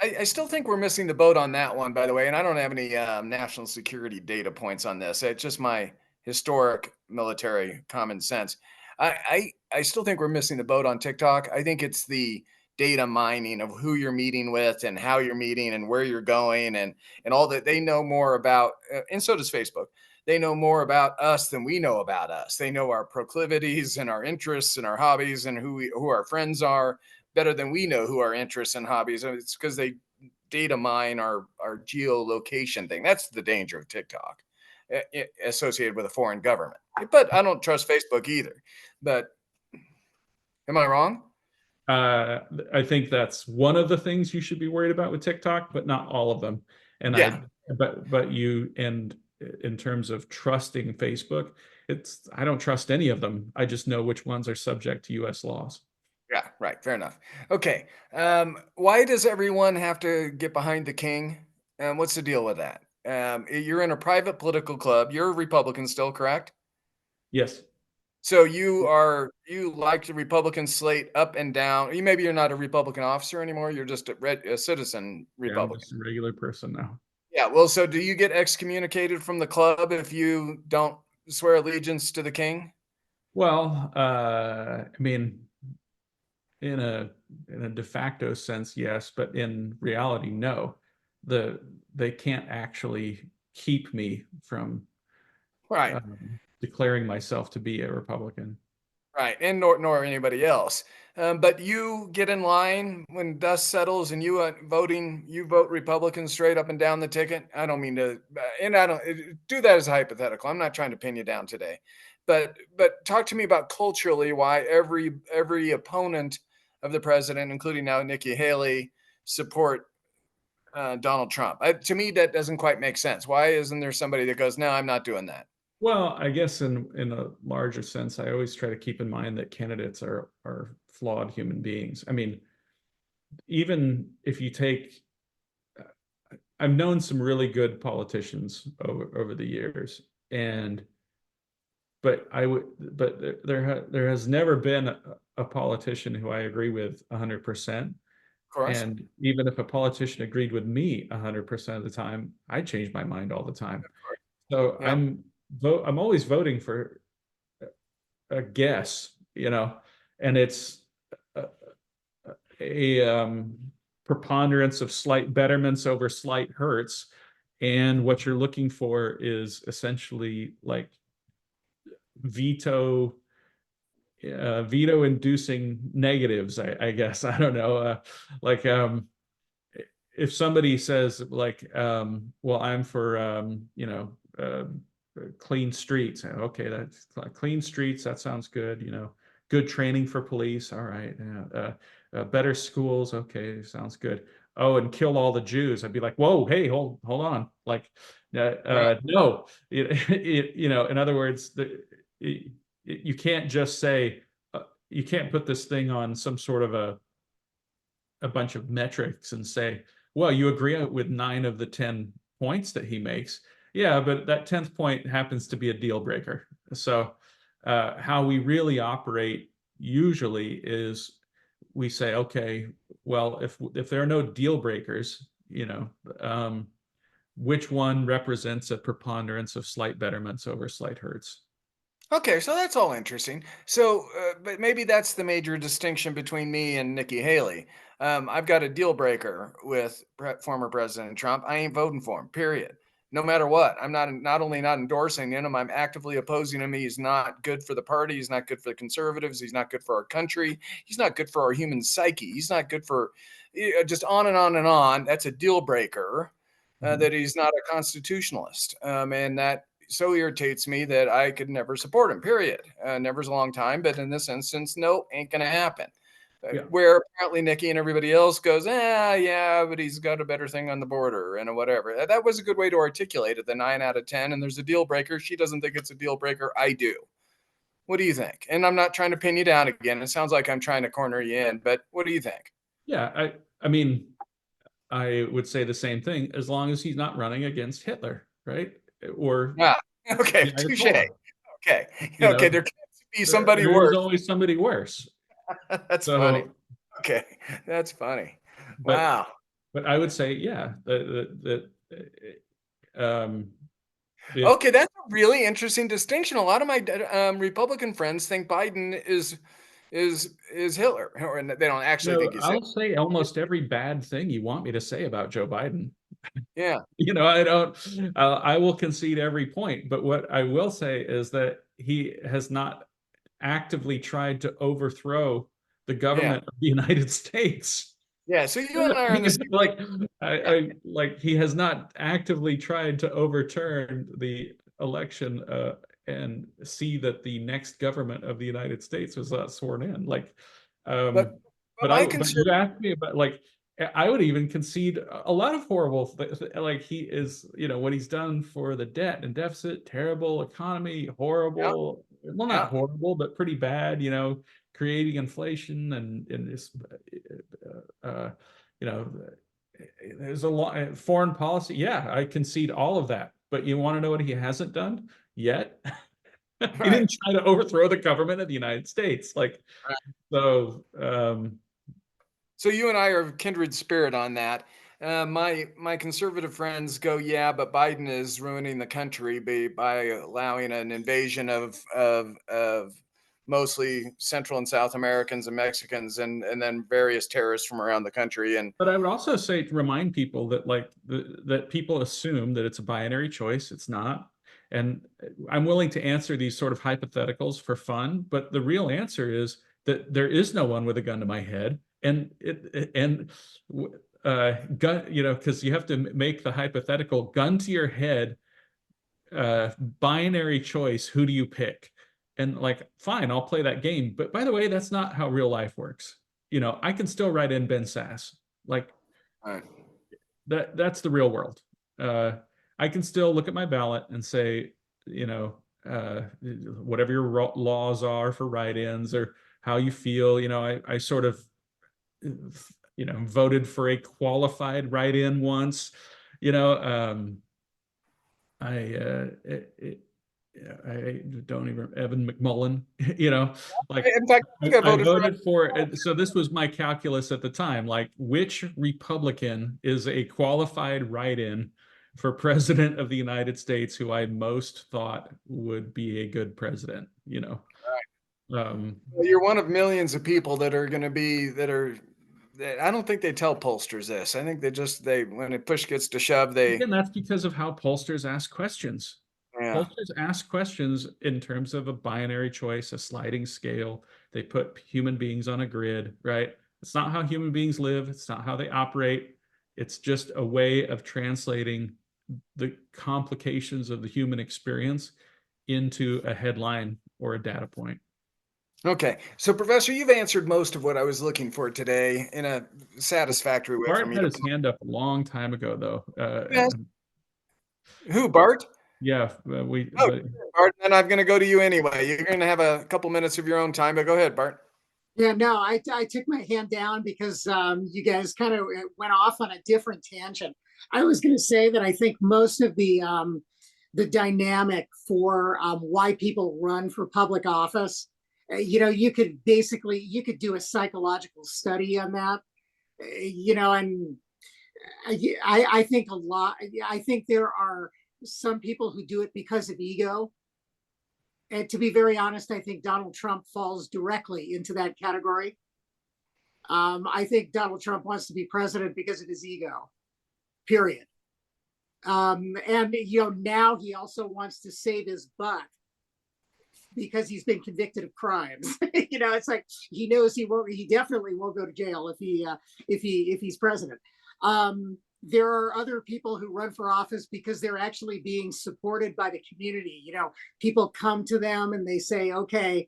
I still think we're missing the boat on that one, by the way. And I don't have any national security data points on this. It's just my historic military common sense. I still think we're missing the boat on TikTok. I think it's the data mining of who you're meeting with and how you're meeting and where you're going and all that. They know more about, and so does Facebook. They know more about us than we know about us. They know our proclivities and our interests and our hobbies and who our friends are better than we know who our interests and hobbies are. It's because they data mine our geolocation thing. That's the danger of TikTok, associated with a foreign government. But I don't trust Facebook either. But am I wrong? I think that's one of the things you should be worried about with TikTok, but not all of them. And Yeah. and in terms of trusting Facebook, I don't trust any of them. I just know which ones are subject to US laws. Yeah, right. Fair enough. Okay. Why does everyone have to get behind the king? What's the deal with that? You're in a private political club. You're a Republican still, correct? Yes. So you like the Republican slate up and down. Maybe you're not a Republican officer anymore. You're just a citizen Yeah, I'm Republican. just a regular person now. Yeah. Well, so do you get excommunicated from the club if you don't swear allegiance to the king? Well, I mean, in a de facto sense, yes, but in reality, no. They can't actually keep me from Right. declaring myself to be a Republican. Right. And nor anybody else. But you get in line when dust settles and you vote Republican straight up and down the ticket. I don't mean to, and I don't do that as a hypothetical. I'm not trying to pin you down today, but talk to me about culturally why every opponent of the president, including now Nikki Haley, support Donald Trump. To me, that doesn't quite make sense. Why isn't there somebody that goes, no, I'm not doing that? Well, I guess in a larger sense, I always try to keep in mind that candidates are flawed human beings. I mean, even if you take, I've known some really good politicians over the years, but there has never been a politician who I agree with 100%. Of course. And even if a politician agreed with me 100% of the time, I change my mind all the time. So Yeah. I'm always voting for a guess, and it's a preponderance of slight betterments over slight hurts. And what you're looking for is essentially like veto inducing negatives, I guess. I don't know. Like if somebody says like, well, I'm for, clean streets. Okay, that's clean streets. That sounds good. good training for police. All right. Better schools. Okay. Sounds good. Oh, and kill all the Jews. I'd be like, whoa, hey, hold on. Like, no, in other words, you can't just say, you can't put this thing on some sort of a bunch of metrics and say, well, you agree with 9 of the 10 points that he makes. Yeah, but that 10th point happens to be a deal breaker. So how we really operate usually is we say, okay, well, if there are no deal breakers, which one represents a preponderance of slight betterments over slight hurts? Okay, so that's all interesting. So, but maybe that's the major distinction between me and Nikki Haley. I've got a deal breaker with former President Trump. I ain't voting for him. Period. No matter what, I'm not only not endorsing him, I'm actively opposing him. He's not good for the party. He's not good for the conservatives. He's not good for our country. He's not good for our human psyche. He's not good for just on and on and on. That's a deal breaker. That he's not a constitutionalist, and that so irritates me that I could never support him, period. Never's a long time, but in this instance, no, ain't going to happen. Yeah. Where apparently Nikki and everybody else goes, yeah, but he's got a better thing on the border and whatever. That was a good way to articulate it, the 9 out of 10. And there's a deal breaker. She doesn't think it's a deal breaker. I do. What do you think? And I'm not trying to pin you down again. It sounds like I'm trying to corner you in, but what do you think? Yeah, I mean, I would say the same thing as long as he's not running against Hitler, right? Or Yeah. Okay. the Touche. Ayatollah. Okay. You Okay. know, There can't be somebody there's worse. always somebody worse. That's So, funny. Okay. That's funny. but Wow. but I would say, yeah, um, Okay, that's a really interesting distinction. A lot of my Republican friends think Biden is Hitler, or they don't actually think he's I'll Hitler. say almost every bad thing you want me to say about Joe Biden. Yeah. I don't. I will concede every point, but what I will say is that he has not actively tried to overthrow the Yeah. government of the United States. Yeah. So you and I are in the same. Like he has not actively tried to overturn the election and see that the next government of the United States was not sworn in. Like, But but you asked me about like I would even concede a lot of horrible like he is, what he's done for the debt and deficit, terrible economy, horrible. Well, not horrible, but pretty bad. Creating inflation and this, there's a lot foreign policy. Yeah, I concede all of that. But you want to know what he hasn't done yet? He didn't try to overthrow the government of the United States. Like, so. So you and I are kindred spirit on that. My conservative friends go, yeah, but Biden is ruining the country by allowing an invasion of mostly Central and South Americans and Mexicans and then various terrorists from around the country. But I would also say to remind people that that people assume that it's a binary choice. It's not. And I'm willing to answer these sort of hypotheticals for fun, but the real answer is that there is no one with a gun to my head. And gun, because you have to make the hypothetical gun to your head, binary choice. Who do you pick? And like, fine, I'll play that game. But by the way, that's not how real life works. I can still write in Ben Sass. Like, that's the real world. I can still look at my ballot and say, whatever your laws are for write-ins or how you feel, I sort of, voted for a qualified write-in once, I don't even Evan McMullen, like In fact, I think I voted for it. So this was my calculus at the time, like which Republican is a qualified write-in for president of the United States who I most thought would be a good president, You're one of millions of people that are going to be I don't think they tell pollsters this. I think they when a push gets to shove, again, that's because of how pollsters ask questions. Yeah. Pollsters ask questions in terms of a binary choice, a sliding scale. They put human beings on a grid, right? It's not how human beings live. It's not how they operate. It's just a way of translating the complications of the human experience into a headline or a data point. Okay. So, Professor, you've answered most of what I was looking for today in a satisfactory way for Bart me had to. his hand up a long time ago, though. Yes. Who, Bart? Yeah, Oh, but Bart, then I'm going to go to you anyway. You're going to have a couple minutes of your own time, but go ahead, Bart. Yeah, no, I took my hand down because you guys kind of went off on a different tangent. I was going to say that I think most of the dynamic for why people run for public office, you could basically you could do a psychological study on that, and I think a lot. I think there are some people who do it because of ego. And to be very honest, I think Donald Trump falls directly into that category. I think Donald Trump wants to be president because of his ego, period. And now he also wants to save his butt because he's been convicted of crimes. It's like he knows he definitely won't go to jail if he's president. There are other people who run for office because they're actually being supported by the community. People come to them and they say, okay,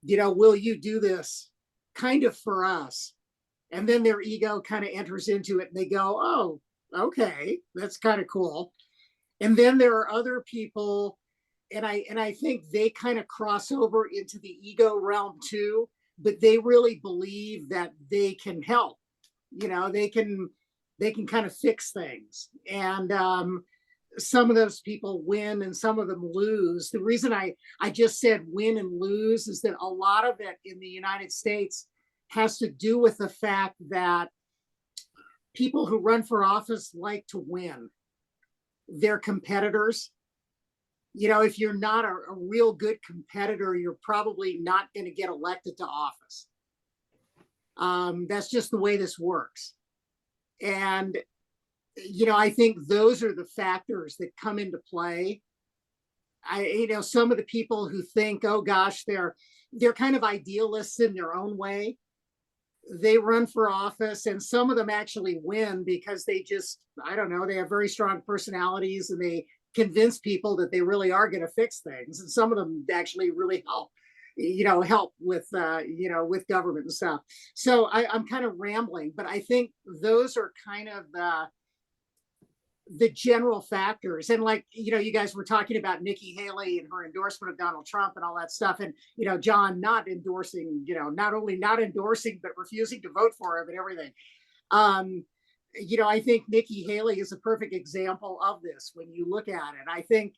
will you do this kind of for us? And then their ego kind of enters into it and they go, oh, okay, that's kind of cool. And then there are other people, and I think they kind of cross over into the ego realm too, but they really believe that they can help. They can kind of fix things. And some of those people win and some of them lose. The reason I just said win and lose is that a lot of it in the United States has to do with the fact that people who run for office like to win. They're competitors. If you're not a real good competitor, you're probably not going to get elected to office. That's just the way this works. And, I think those are the factors that come into play. Some of the people who think, oh gosh, they're kind of idealists in their own way. They run for office and some of them actually win because they just, I don't know, they have very strong personalities and they convince people that they really are going to fix things. And some of them actually really help with, with government and stuff. So I'm kind of rambling, but I think those are kind of the general factors. And like, you guys were talking about Nikki Haley and her endorsement of Donald Trump and all that stuff. And, John not endorsing, not only not endorsing, but refusing to vote for him and everything. I think Nikki Haley is a perfect example of this when you look at it. I think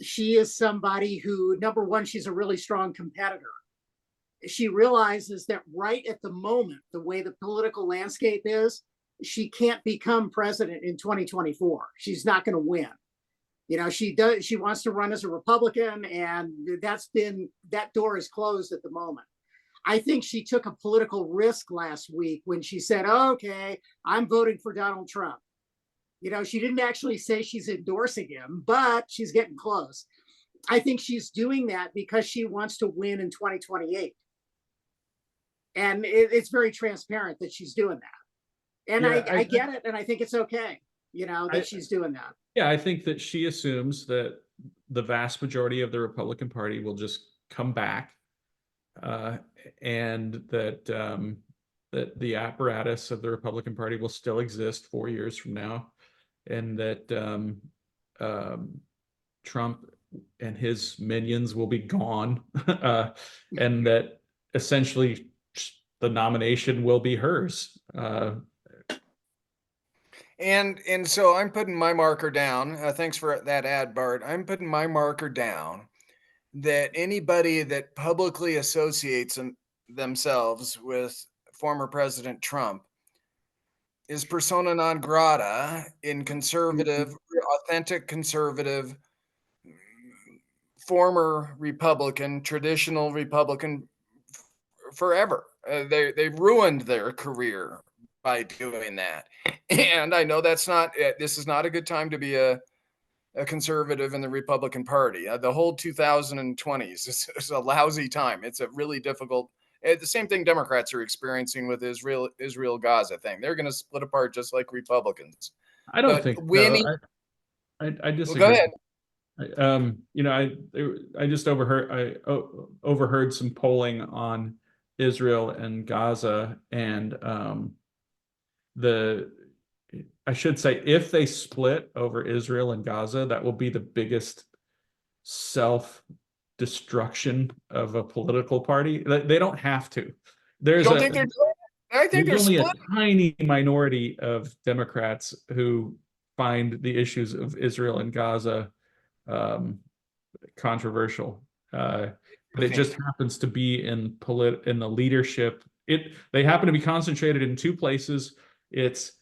she is somebody who, number one, she's a really strong competitor. She realizes that right at the moment, the way the political landscape is, she can't become president in 2024. She's not going to win. She wants to run as a Republican, and that door is closed at the moment. I think she took a political risk last week when she said, okay, I'm voting for Donald Trump. She didn't actually say she's endorsing him, but she's getting close. I think she's doing that because she wants to win in 2028. And it's very transparent that she's doing that. And yeah, I get it, and I think it's okay, that she's doing that. Yeah, I think that she assumes that the vast majority of the Republican Party will just come back, and that that the apparatus of the Republican Party will still exist 4 years from now, and that Trump and his minions will be gone, and that essentially the nomination will be hers. And so I'm putting my marker down. Thanks for that ad, Bart. I'm putting my marker down that anybody that publicly associates themselves with former President Trump is persona non grata in conservative, authentic conservative, former Republican, traditional Republican forever. They ruined their career by doing that. And I know this is not a good time to be a conservative in the Republican Party. The whole 2020s is a lousy time. It's a really difficult. The same thing Democrats are experiencing with Israel Gaza thing. They're going to split apart just like Republicans. I don't But think so. winning. I Well, disagree. go ahead. I just overheard some polling on Israel and Gaza, and the I should say, if they split over Israel and Gaza, that will be the biggest self-destruction of a political party. They don't have to. You There's don't think they're doing it? I think they're there's only a split. tiny minority of Democrats who find the issues of Israel and Gaza controversial. But it just happens to be in the leadership. They happen to be concentrated in two places. It's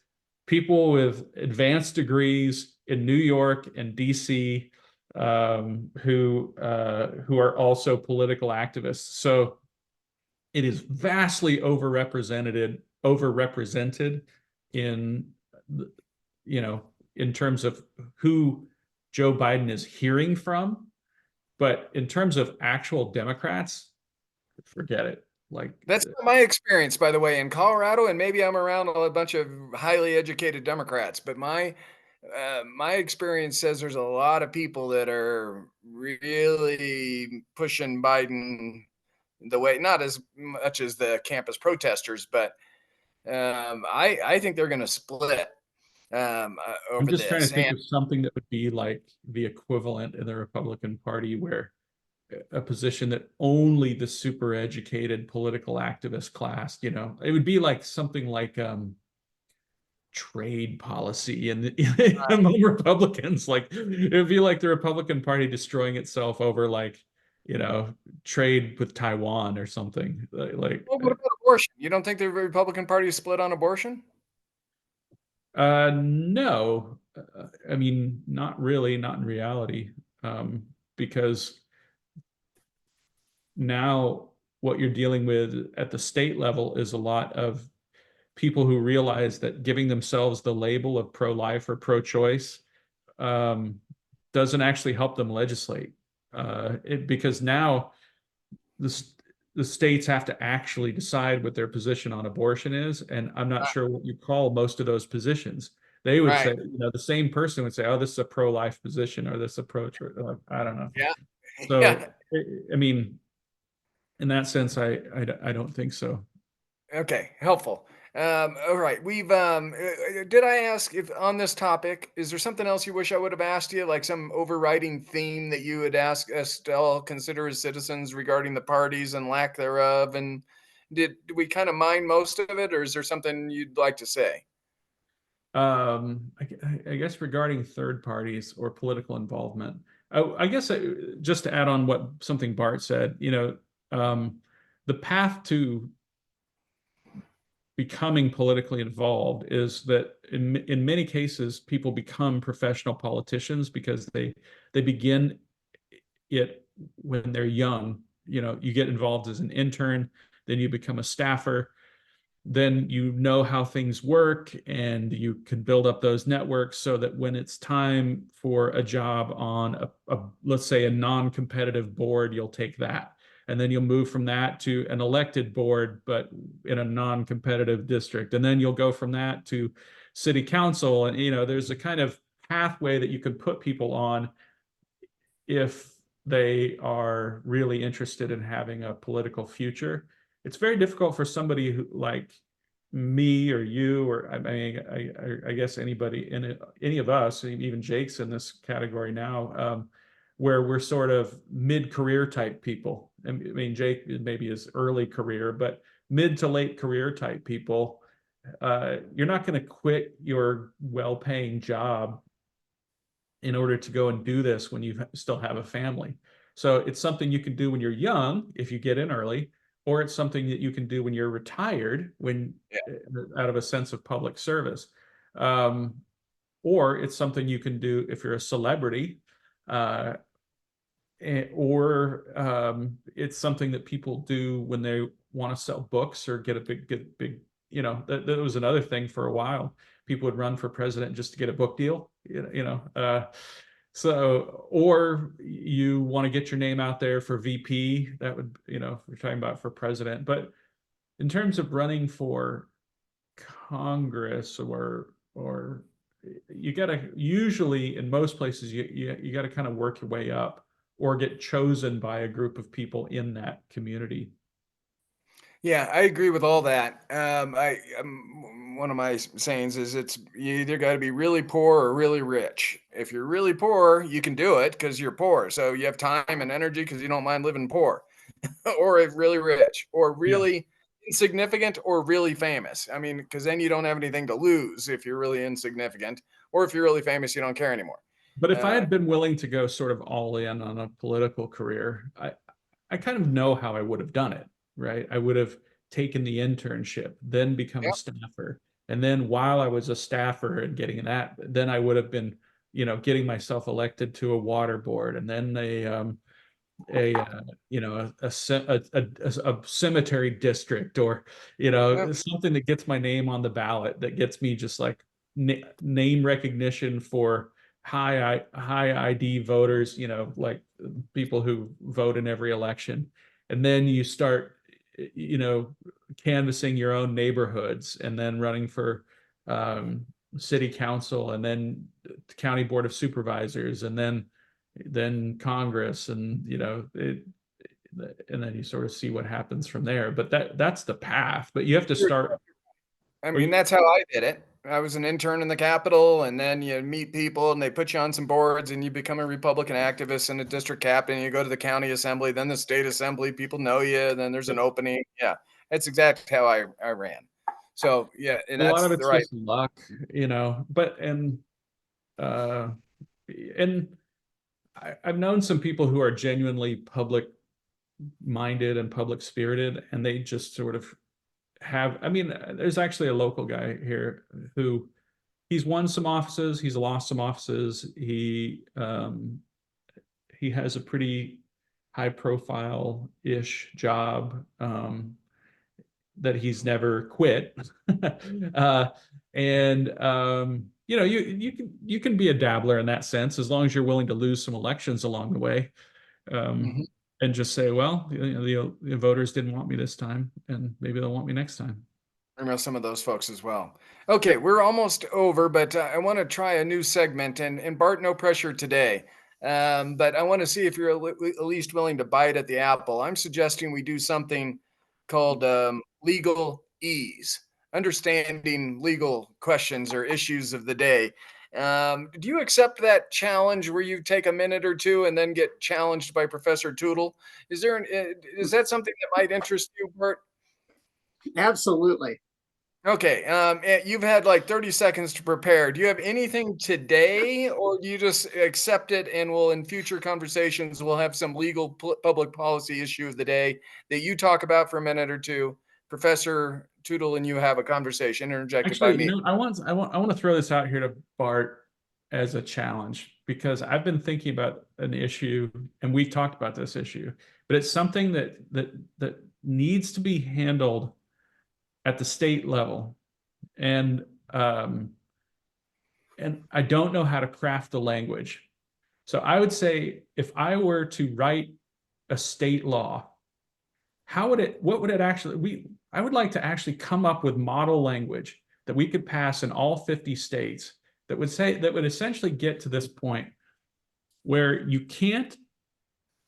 people with advanced degrees in New York and DC who are also political activists. So it is vastly overrepresented in in terms of who Joe Biden is hearing from. But in terms of actual Democrats, forget it. Like, That's not my experience, by the way, in Colorado, and maybe I'm around a bunch of highly educated Democrats, but my experience says there's a lot of people that are really pushing Biden the way, not as much as the campus protesters, but I think they're going to split I'm over just trying to this. think of something that would be like the equivalent in the Republican Party, where a position that only the super educated political activist class, it would be like something like trade policy and among Republicans. Like, it would be like the Republican Party destroying itself over trade with Taiwan or something. Well, what about abortion? You don't think the Republican Party is split on abortion? No, I mean, not really, not in reality, because now what you're dealing with at the state level is a lot of people who realize that giving themselves the label of pro-life or pro-choice doesn't actually help them legislate. Because now the states have to actually decide what their position on abortion is, and I'm not sure what you call most of those positions. They would say, the same person would say, "Oh, this is a pro-life position," or "This approach," or I don't know. Yeah. So, Yeah. I mean, in that sense, I don't think so. Okay, helpful. All right, did I ask if on this topic, is there something else you wish I would have asked you, like some overriding theme that you would ask us to all consider as citizens regarding the parties and lack thereof? And did we kind of mind most of it, or is there something you'd like to say? I guess regarding third parties or political involvement, I guess just to add on something Bart said, the path to becoming politically involved is that in many cases people become professional politicians because they begin it when they're young. You get involved as an intern, then you become a staffer, then you know how things work, and you can build up those networks so that when it's time for a job on let's say a non-competitive board, you'll take that. And then you'll move from that to an elected board, but in a non-competitive district. And then you'll go from that to city council. And, there's a kind of pathway that you can put people on if they are really interested in having a political future. It's very difficult for somebody who, like me or you, or I mean, I guess anybody any of us, even Jake's in this category now, where we're sort of mid-career type people. I mean, Jake maybe his early career, but mid to late career type people. You're not going to quit your well-paying job in order to go and do this when you still have a family. So it's something you can do when you're young, if you get in early, or it's something that you can do when you're retired, out of a sense of public service. Or it's something you can do if you're a celebrity, or it's something that people do when they want to sell books or get a big, that was another thing for a while. People would run for president just to get a book deal, so, or you want to get your name out there for VP, that would, we're talking about for president. But in terms of running for Congress or you got to usually in most places you got to kind of work your way up or get chosen by a group of people in that community. Yeah, I agree with all that. One of my sayings is you either got to be really poor or really rich. If you're really poor, you can do it because you're poor, so you have time and energy because you don't mind living poor, or if really rich, or Yeah. really insignificant, or really famous. I mean, because then you don't have anything to lose if you're really insignificant, or if you're really famous, you don't care anymore. But if I Uh, had been willing to go sort of all in on a political career, I kind of know how I would have done it, right? I would have taken the internship, then become a yeah, staffer. And then while I was a staffer and getting that, then I would have been, getting myself elected to a water board and then a cemetery district, or yeah, something that gets my name on the ballot, that gets me just like name recognition for high ID voters, like people who vote in every election. And then you start canvassing your own neighborhoods, and then running for um, city council, and then county board of supervisors, and then Congress, and and then you sort of see what happens from there. But that's the path. But you have to start. I mean, that's how I did it. I was an intern in the Capitol, and then you meet people, and they put you on some boards, and you become a Republican activist and a district captain. You go to the county assembly, then the state assembly. People know you. Then there's an opening. Yeah, that's exactly how I ran. So yeah, and A lot that's of the it's right. just luck, but uh and I've known some people who are genuinely public minded and public spirited, and they just sort of I mean, there's actually a local guy here who he's won some offices, he's lost some offices. He has a pretty high profile ish job that he's never quit. uh, and you can be a dabbler in that sense, as long as you're willing to lose some elections along the way, Mhm. and just say, well, the voters didn't want me this time, and maybe they'll want me next time. I know some of those folks as well. Okay, we're almost over, but I want to try a new segment. And Bart, no pressure today. But I want to see if you're at least willing to bite at the apple. I'm suggesting we do something called legal ease, understanding legal questions or issues of the day. Do you accept that challenge where you take a minute or two and then get challenged by Professor Tootle? Is that something that might interest you, Bart? Absolutely. Okay, you've had like 30 seconds to prepare. Do you have anything today, or do you just accept it and will in future conversations we'll have some legal public policy issue of the day that you talk about for a minute or two, Professor Tootle, and you have a conversation interjected by Actually, me. I want to throw this out here to Bart as a challenge, because I've been thinking about an issue, and we've talked about this issue, but it's something that needs to be handled at the state level, and um, and I don't know how to craft the language. So I would say, if I were to write a state law, what would it actually, I would like to actually come up with model language that we could pass in all 50 states that would essentially get to this point where you can't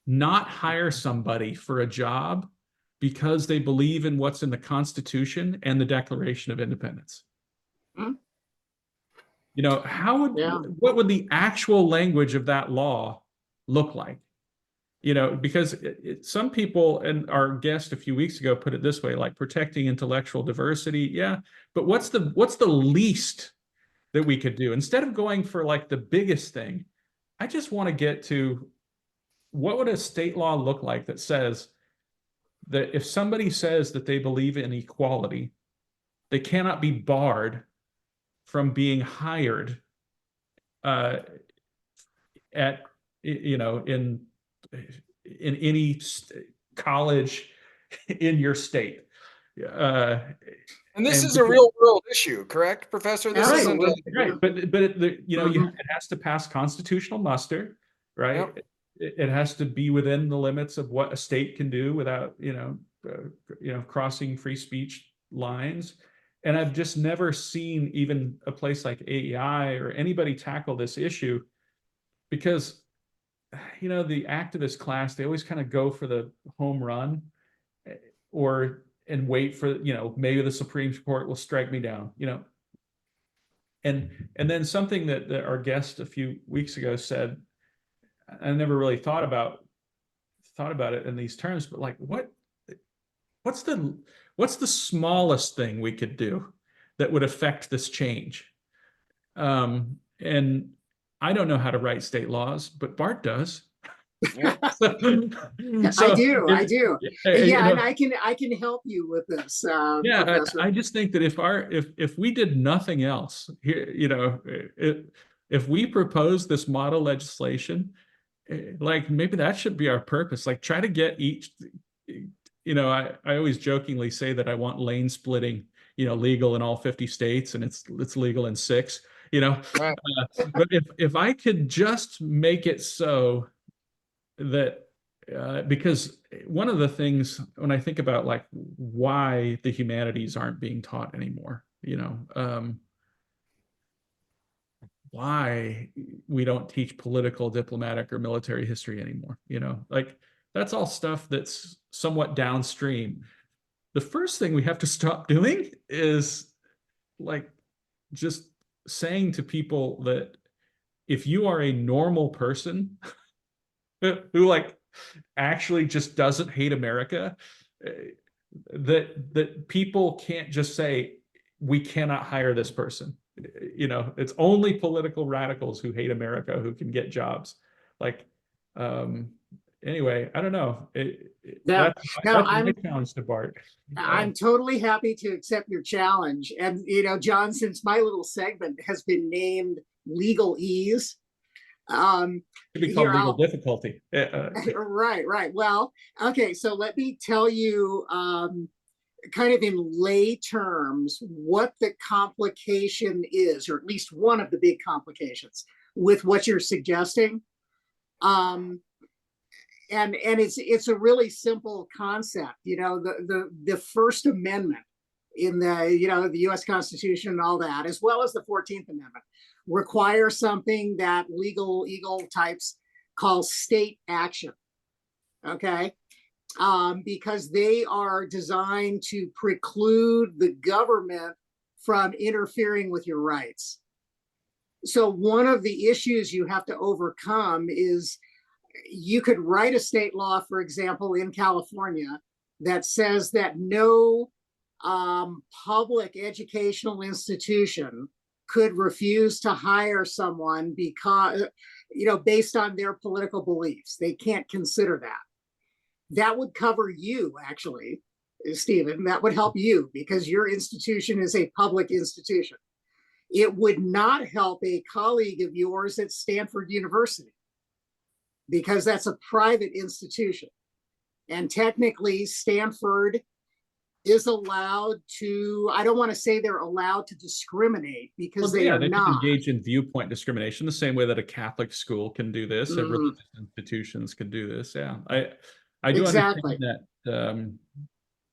not hire somebody for a job because they believe in what's in the Constitution and the Declaration of Independence. Hmm. Yeah. What would the actual language of that law look like? Because some people, and our guest a few weeks ago put it this way, like protecting intellectual diversity. Yeah, but what's the least that we could do? Instead of going for like the biggest thing, I just want to get to, what would a state law look like that says that if somebody says that they believe in equality, they cannot be barred from being hired uh, at in any college in your state. Uh, And this and is a real world issue, correct, Professor? This isn't Absolutely. right, but Mhm. it has to pass constitutional muster, right? Yep. It has to be within the limits of what a state can do without crossing free speech lines. And I've just never seen even a place like AEI or anybody tackle this issue, because, you know, the activist class, they always kind of go for the home run, and wait for, you know, maybe the Supreme Court will strike me down, you know. And then something that our guest a few weeks ago said, I never really thought about it in these terms, but like, what's the smallest thing we could do that would affect this change? And I don't know how to write state laws, but Bart does. Yeah. I do. You Yeah, know, and I can help you with this, yeah, Professor. I just think that if we did nothing else here, you know, if we propose this model legislation, like maybe that should be our purpose. Like try to get each, you know, I always jokingly say that I want lane splitting, you know, legal in all 50 states, and it's legal in 6, you know. Right. But if I could just make it so that, because one of the things when I think about like why the humanities aren't being taught anymore, you know, why we don't teach political, diplomatic, or military history anymore, you know, like that's all stuff that's somewhat downstream. The first thing we have to stop doing is like just saying to people that if you are a normal person who like actually just doesn't hate America, that people can't just say we cannot hire this person. You know, it's only political radicals who hate America who can get jobs. Like, anyway, I don't know. No, That's my challenge to Bart. I'm totally happy to accept your challenge. And, you know, John, since my little segment has been named Legal Ease, It'd be called legal difficulty. Right. Well, okay, so let me tell you, kind of in lay terms, what the complication is, or at least one of the big complications with what you're suggesting. And it's a really simple concept. You know, the First Amendment in the, you know, the U.S. Constitution and all that, as well as the 14th Amendment, require something that legal eagle types call state action. Okay. Because they are designed to preclude the government from interfering with your rights. So one of the issues you have to overcome is you could write a state law, for example, in California that says that no public educational institution could refuse to hire someone because, you know, based on their political beliefs. They can't consider that. That would cover you, actually, Stephen. That would help you because your institution is a public institution. It would not help a colleague of yours at Stanford University because that's a private institution. And technically, Stanford is allowed to, I don't want to say they're allowed to discriminate because they are not. Can engage in viewpoint discrimination the same way that a Catholic school can do this, and religious institutions can do this. Yeah, I do exactly understand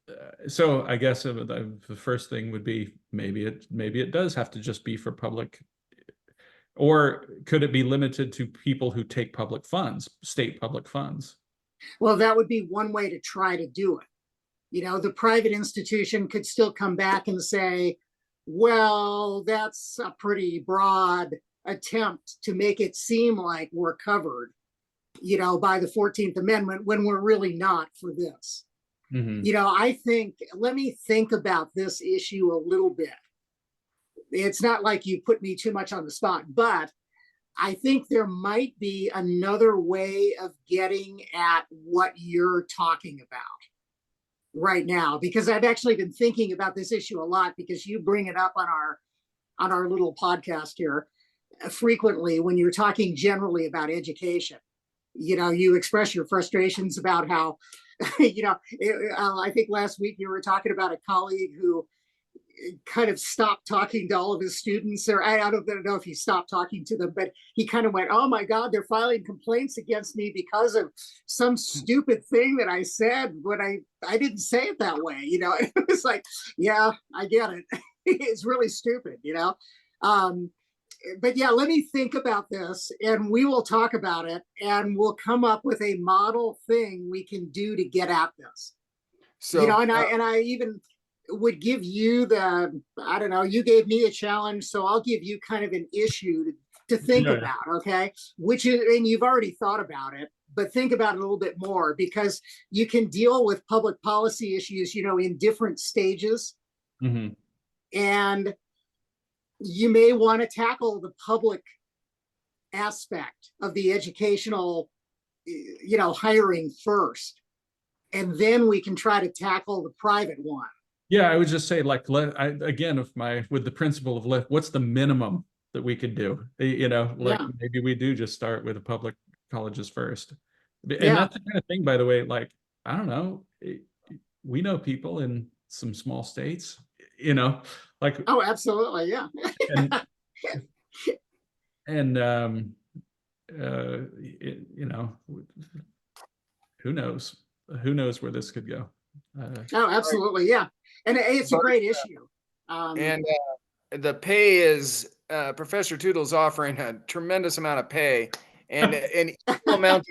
that. So I guess the first thing would be maybe it does have to just be for public, or could it be limited to people who take public funds, state public funds? Well, that would be one way to try to do it. You know, the private institution could still come back and say, well, that's a pretty broad attempt to make it seem like we're covered, you know, by the 14th Amendment when we're really not for this. You know, let me think about this issue a little bit. It's not like you put me too much on the spot, but I think there might be another way of getting at what you're talking about right now, because I've actually been thinking about this issue a lot because you bring it up on our little podcast here frequently when you're talking generally about education. You know, you express your frustrations about how, you know, I think last week you were talking about a colleague who kind of stopped talking to all of his students, or I don't know if he stopped talking to them, but he kind of went, oh my God, they're filing complaints against me because of some stupid thing that I said when I didn't say it that way. You know, it was like, yeah, I get it. It's really stupid, but yeah, let me think about this and we will talk about it and we'll come up with a model thing we can do to get at this. So And I even would give you I don't know, you gave me a challenge, so I'll give you kind of an issue to think Yeah. about, okay? Which is, and you've already thought about it, but think about it a little bit more because you can deal with public policy issues, in different stages. Mhm. And you may want to tackle the public aspect of the educational, hiring first. And then we can try to tackle the private one. Yeah, I would just say like again, with the principle of what's the minimum that we could do? Like Yeah. maybe we do just start with the public colleges first. And Yeah. that's the kind of thing, by the way, like, I don't know, we know people in some small states, like, Oh, absolutely. Yeah. and and who knows? Who knows where this could go? Oh, absolutely. Yeah. And it's a But- great issue. and the pay is Professor Toodle's offering a tremendous amount of pay and an equal amount.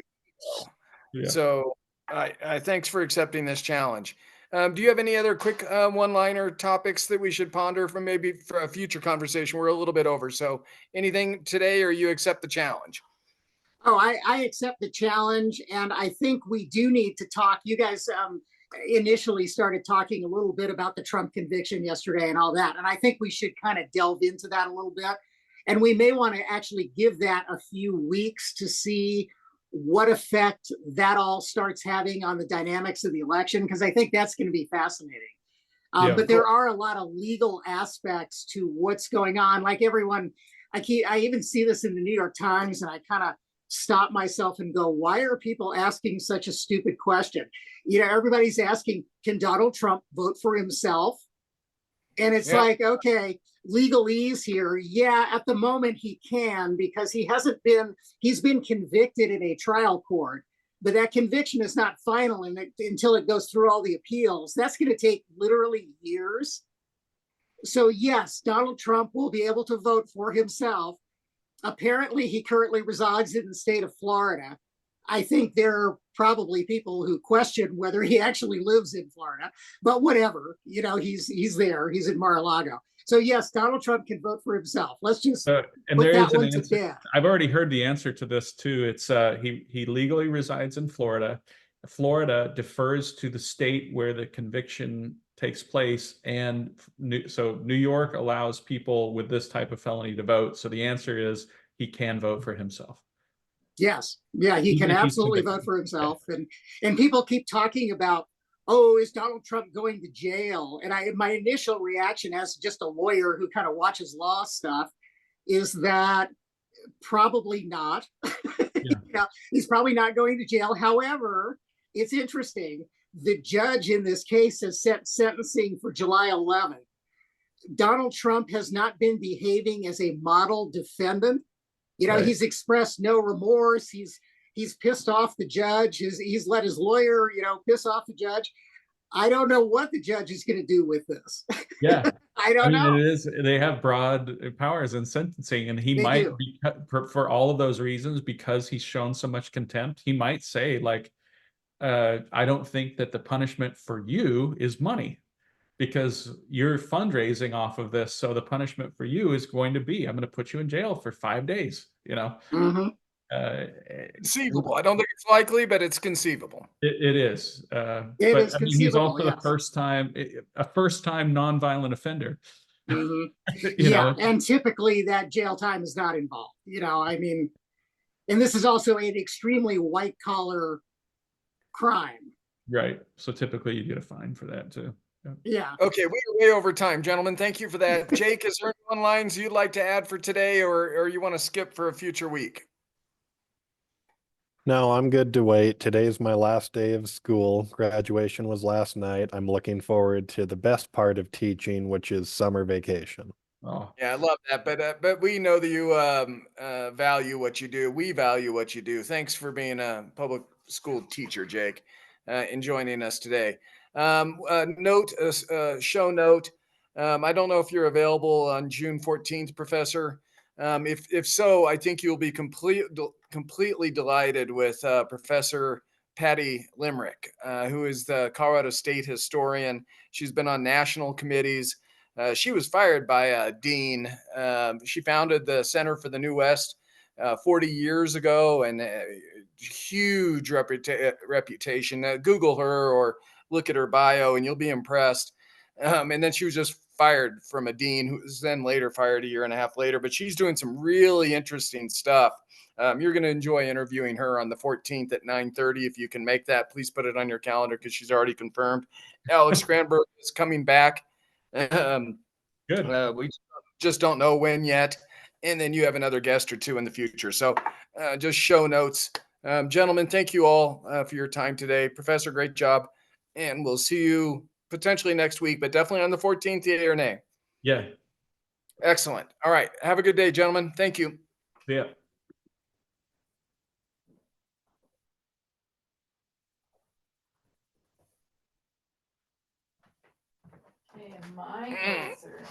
Yeah. So I thanks for accepting this challenge. Do you have any other quick one-liner topics that we should ponder from maybe for a future conversation? We're a little bit over. So anything today, or you accept the challenge? Oh, I accept the challenge. And I think we do need to talk. You guys initially started talking a little bit about the Trump conviction yesterday and all that. And I think we should kind of delve into that a little bit. And we may want to actually give that a few weeks to see what effect that all starts having on the dynamics of the election, because I think that's going to be fascinating. Yeah. But there are a lot of legal aspects to what's going on. Like everyone, I even see this in the New York Times, and I kind of stop myself and go, why are people asking such a stupid question? Everybody's asking, can Donald Trump vote for himself? And it's like, okay, legalese here. Yeah, at the moment he can, because he's been convicted in a trial court, but that conviction is not final until it goes through all the appeals. That's going to take literally years. So yes, Donald Trump will be able to vote for himself. Apparently, he currently resides in the state of Florida. I think there are probably people who question whether he actually lives in Florida, but whatever, he's there. He's in Mar-a-Lago. So yes, Donald Trump can vote for himself. Let's just and put there that is an one to answer. bed. I've already heard the answer to this too. It's he legally resides in Florida. Florida defers to the state where the conviction takes place, and so New York allows people with this type of felony to vote. So the answer is he can vote for himself. Yes, yeah, he can Even if he's absolutely convicted. vote for himself. And people keep talking about, oh, is Donald Trump going to jail? And my initial reaction as just a lawyer who kind of watches law stuff is that probably not. He's probably not going to jail. However, it's interesting. The judge in this case has set sentencing for July 11th. Donald Trump has not been behaving as a model defendant. Right. He's expressed no remorse. He's pissed off the judge. He's let his lawyer, piss off the judge. I don't know what the judge is going to do with this. Yeah. I don't know. They have broad powers in sentencing, and he might be, for all of those reasons, because he's shown so much contempt, he might say like, I don't think that the punishment for you is money, because you're fundraising off of this. So the punishment for you is going to be, I'm going to put you in jail for 5 days, Mm-hmm. Conceivable. I don't think it's likely, but it's conceivable. It is. It is conceivable, he's also yes. a first time nonviolent offender. Mm-hmm. Yeah, and typically that jail time is not involved. And this is also an extremely white collar crime. Right. So typically you get a fine for that too. Yeah. Okay, we are way over time, gentlemen. Thank you for that. Jake, is there any lines you'd like to add for today, or you want to skip for a future week? No, I'm good to wait. Today's my last day of school. Graduation was last night. I'm looking forward to the best part of teaching, which is summer vacation. Oh, Yeah, I love that. But we know that you value what you do. We value what you do. Thanks for being a public school teacher, Jake, and joining us today. Show note. I don't know if you're available on June 14th, Professor. If so, I think you'll be completely delighted with Professor Patty Limerick, who is the Colorado State historian. She's been on national committees. She was fired by a dean. She founded the Center for the New West 40 years ago, and huge reputation. Google her or look at her bio, and you'll be impressed. And then she was just fired from a dean who was then later fired a year and a half later. But she's doing some really interesting stuff. You're going to enjoy interviewing her on the 14th at 9:30. If you can make that, please put it on your calendar because she's already confirmed. Alex Cranberg is coming back. Good. We just don't know when yet. And then you have another guest or two in the future. So just show notes. Gentlemen, thank you all for your time today. Professor, great job. And we'll see you potentially next week, but definitely on the 14th, yay or nay. Yeah. Excellent. All right. Have a good day, gentlemen. Thank you. Yeah. Okay, my answer.